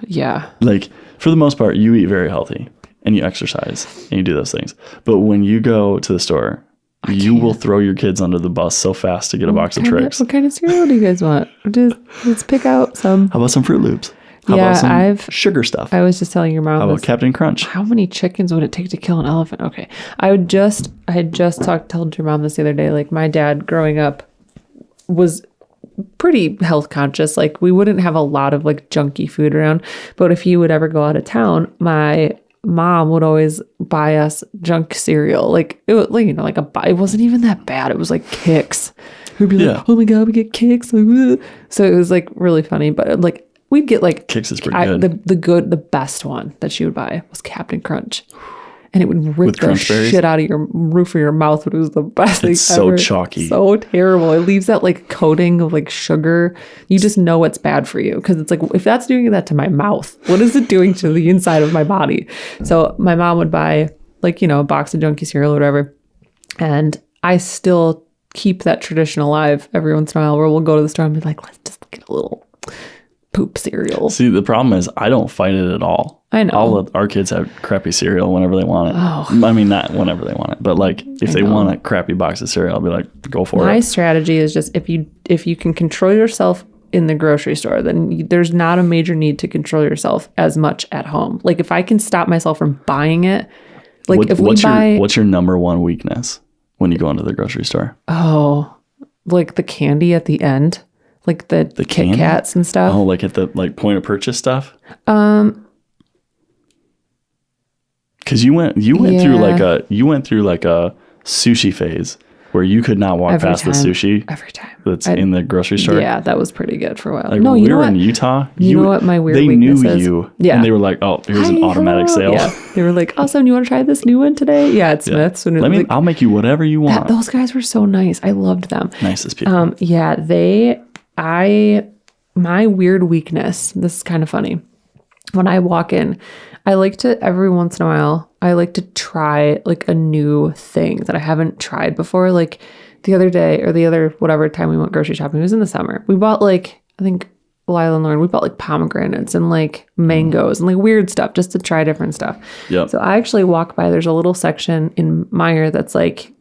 yeah. Like, for the most part, you eat very healthy and you exercise and you do those things. But when you go to the store, you will throw your kids under the bus so fast to get a box of Trix. What kind of cereal do you guys want? Let's pick out some. How about some Fruit Loops? How about some sugar stuff? I was just telling your mom. How about Captain Crunch? How many chickens would it take to kill an elephant? Okay. I had just told your mom this the other day. Like, my dad growing up was pretty health conscious. Like, we wouldn't have a lot of like junky food around, but if he would ever go out of town, my mom would always buy us junk cereal. Like, it was, like, you know, like it wasn't even that bad. It was like Kix. We'd be like, oh my God, we get Kix. Like, so it was like really funny, but like we'd get like Kix is pretty good. The best one that she would buy was Captain Crunch. And it would rip the Crunchberries? shit out of your roof of your mouth, but it was the best thing It's so ever. chalky. So terrible. It leaves that like coating of like sugar. You just know it's bad for you. Because it's like, if that's doing that to my mouth, what is it doing to the inside of my body? So my mom would buy like, you know, a box of junky cereal or whatever. And I still keep that tradition alive every once in a while where we'll go to the store and be like, let's just get a little poop cereal. See, the problem is I don't fight it at all. I know. All of our kids have crappy cereal whenever they want it. Oh. I mean, not whenever they want it, but like if they want a crappy box of cereal, I'll be like, go for it. My strategy is just if you can control yourself in the grocery store, then there's not a major need to control yourself as much at home. Like, if I can stop myself from buying it, like what's your number one weakness when you go into the grocery store? Oh, like the candy at the end, like the Kit Kats and stuff. Oh, like at the like point of purchase stuff. Because you went through like a sushi phase where you could not walk past the sushi every time that's in the grocery store. Yeah, that was pretty good for a while. Like, no, when we were in Utah. You know what my weird weakness is? They knew you, and they were like, "Oh, here's an automatic sale." Yeah, they were like, "Awesome, you want to try this new one today?" Yeah, it's Smith's. And I'll make you whatever you want. Those guys were so nice. I loved them. Nicest people. Yeah, my weird weakness. This is kind of funny. When I walk in, I like to, every once in a while, I like to try like a new thing that I haven't tried before. Like the other day or the other whatever time we went grocery shopping, it was in the summer. We bought like, I think Lila and Lauren, we bought like pomegranates and like mangoes and like weird stuff just to try different stuff. Yep. So I actually walk by, there's a little section in Meijer that's like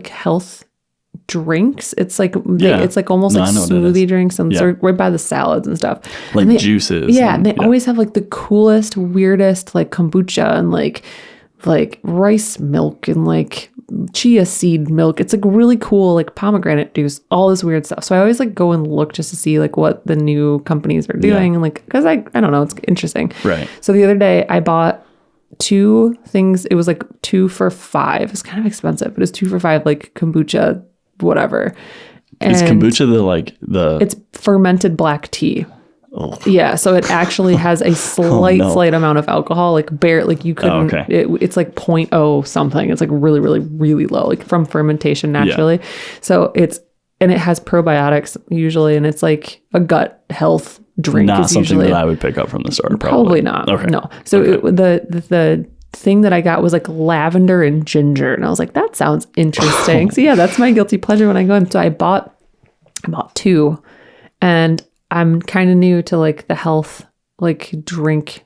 health drinks. It's like it's like almost like smoothie drinks, and they're right by the salads and stuff, like juices. Yeah, and they always have like the coolest, weirdest like kombucha and like like rice milk and like chia seed milk. It's like really cool, like pomegranate juice, all this weird stuff. So I always like go and look just to see like what the new companies are doing. And like, cause I don't know, it's interesting. Right. So the other day I bought 2 things. It was like 2 for $5. It's kind of expensive, but it's 2 for $5, like kombucha, whatever. Is And kombucha it's fermented black tea. Oh. Yeah, so it actually has a slight amount of alcohol, like you couldn't. Oh, okay. It's like 0.0 something. It's like really, really, really low, like from fermentation naturally. Yeah. So it has probiotics usually, and it's like a gut health drink. Not something usually, that I would pick up from the store. Probably not. Okay. No. So the thing that I got was like lavender and ginger, and I was like, that sounds interesting. So yeah, that's my guilty pleasure when I go in. So I bought 2, and I'm kind of new to like the health, like drink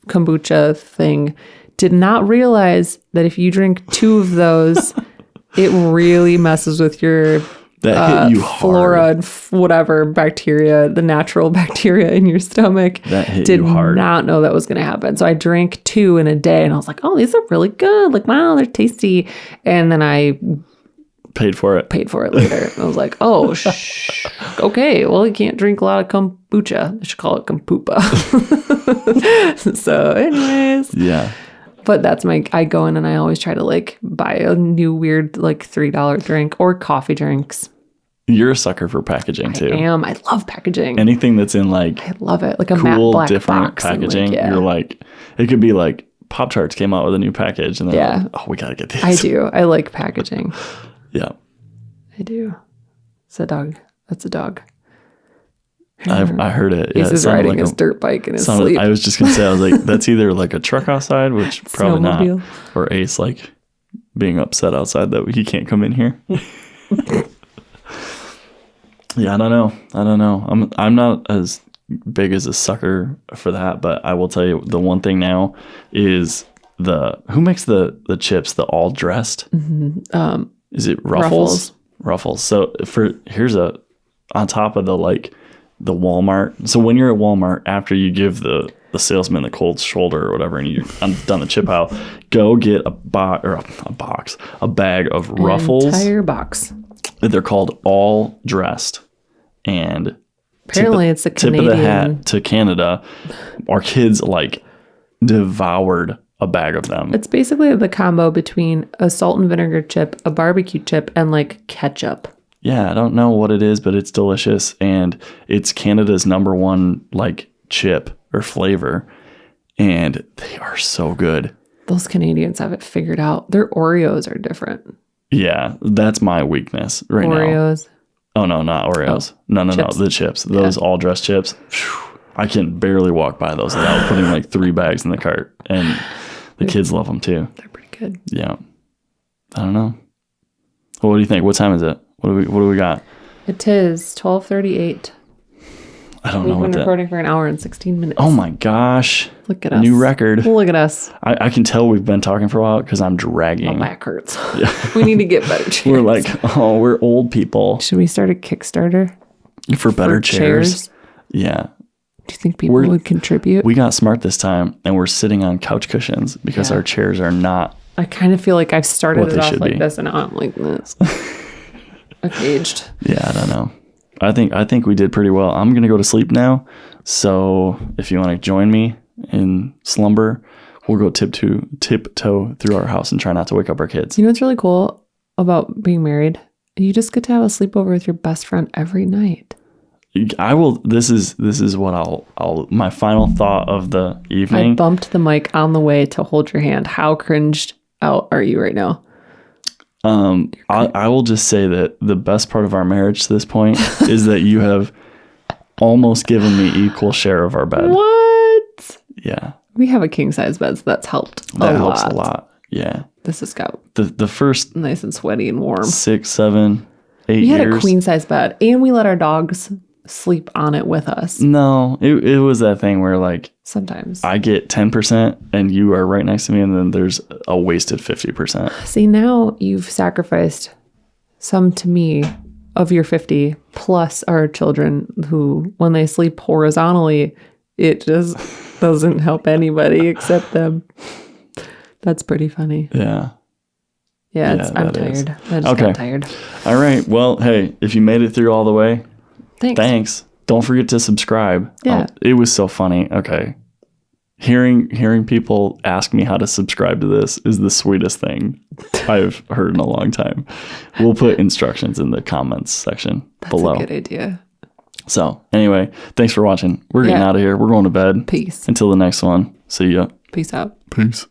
kombucha thing. Did not realize that if you drink 2 of those, it really messes with your that hit you flora hard. And whatever bacteria, the natural bacteria in your stomach. That hit you hard. Did not know that was going to happen. So I drank 2 in a day, and I was like, oh, these are really good. Like, wow, they're tasty. And then I paid for it later. I was like, oh, okay, well, you can't drink a lot of kombucha. I should call it kompupa. So anyways. Yeah. But that's I go in and I always try to like buy a new weird like $3 drink or coffee drinks. You're a sucker for packaging too. I am. I love packaging. Anything that's in like I love it. Like a cool, matte black different box packaging. And You're like, it could be like Pop-Tarts came out with a new package and they're like, oh, we got to get these. I do. I like packaging. Yeah. I do. It's a dog. That's a dog. I heard it. He's just riding like his dirt bike in his sleep. I was just going to say, I was like, that's either like a truck outside, which probably Snowmobile. not, or Ace like being upset outside that he can't come in here. Yeah, I don't know. I'm not as big as a sucker for that, but I will tell you the one thing now is who makes the chips, the all dressed? Mm-hmm. Is it Ruffles? Ruffles. So here's on top of the Walmart. So when you're at Walmart, after you give the salesman the cold shoulder or whatever, and you've done the chip out, go get a bag of Ruffles. Entire box. They're called all dressed, and apparently it's a Canadian. Tip of the hat to Canada. Our kids like devoured a bag of them. It's basically the combo between a salt and vinegar chip, a barbecue chip, and like ketchup. Yeah, I don't know what it is, but it's delicious, and it's Canada's #1 like chip or flavor, and they are so good. Those Canadians have it figured out. Their Oreos are different. Yeah, that's my weakness right Oreos. now. Oh no, not Oreos. No, the chips. Those all dressed chips. I can barely walk by those without putting like 3 bags in the cart, and the kids love them too. They're pretty good. Yeah, I don't know. Well, what do you think? What time is it? What do we got? It is 12:38. I don't know what We've been recording for an hour and 16 minutes. Oh my gosh. Look at us. New record. Look at us. I can tell we've been talking for a while because I'm dragging. My back hurts. Yeah. We need to get better chairs. We're like, we're old people. Should we start a Kickstarter? For better chairs? Yeah. Do you think people would contribute? We got smart this time, and we're sitting on couch cushions because our chairs are not. I kind of feel like I've started it off like be. this, and now I'm like this. I've aged. Yeah, I don't know. I think we did pretty well. I'm gonna go to sleep now. So if you want to join me in slumber, we'll go tiptoe through our house and try not to wake up our kids. You know what's really cool about being married? You just get to have a sleepover with your best friend every night. I will. This is what I'll. My final thought of the evening. I bumped the mic on the way to hold your hand. How cringed out are you right now? I will just say that the best part of our marriage to this point is that you have almost given me equal share of our bed. What? Yeah. We have a king size bed, so that's helped that helps a lot. Yeah. This has got the first nice and sweaty and warm. 6, 7, 8 years. We had a queen size bed, and we let our dogs sleep on it with us. No, it was that thing where like sometimes I get 10% and you are right next to me, and then there's a wasted 50%. See, now you've sacrificed some to me of your 50 plus our children who, when they sleep horizontally, it just doesn't help anybody except them. That's pretty funny. Yeah. Yeah, Yeah, I'm that is. tired. I just Okay. got tired. All right. Well, hey, if you made it through all the way, Thanks. Don't forget to subscribe. Yeah. It was so funny. Okay. Hearing people ask me how to subscribe to this is the sweetest thing I've heard in a long time. We'll put instructions in the comments section below. That's a good idea. So anyway, thanks for watching. We're getting out of here. We're going to bed. Peace. Until the next one. See ya. Peace out. Peace.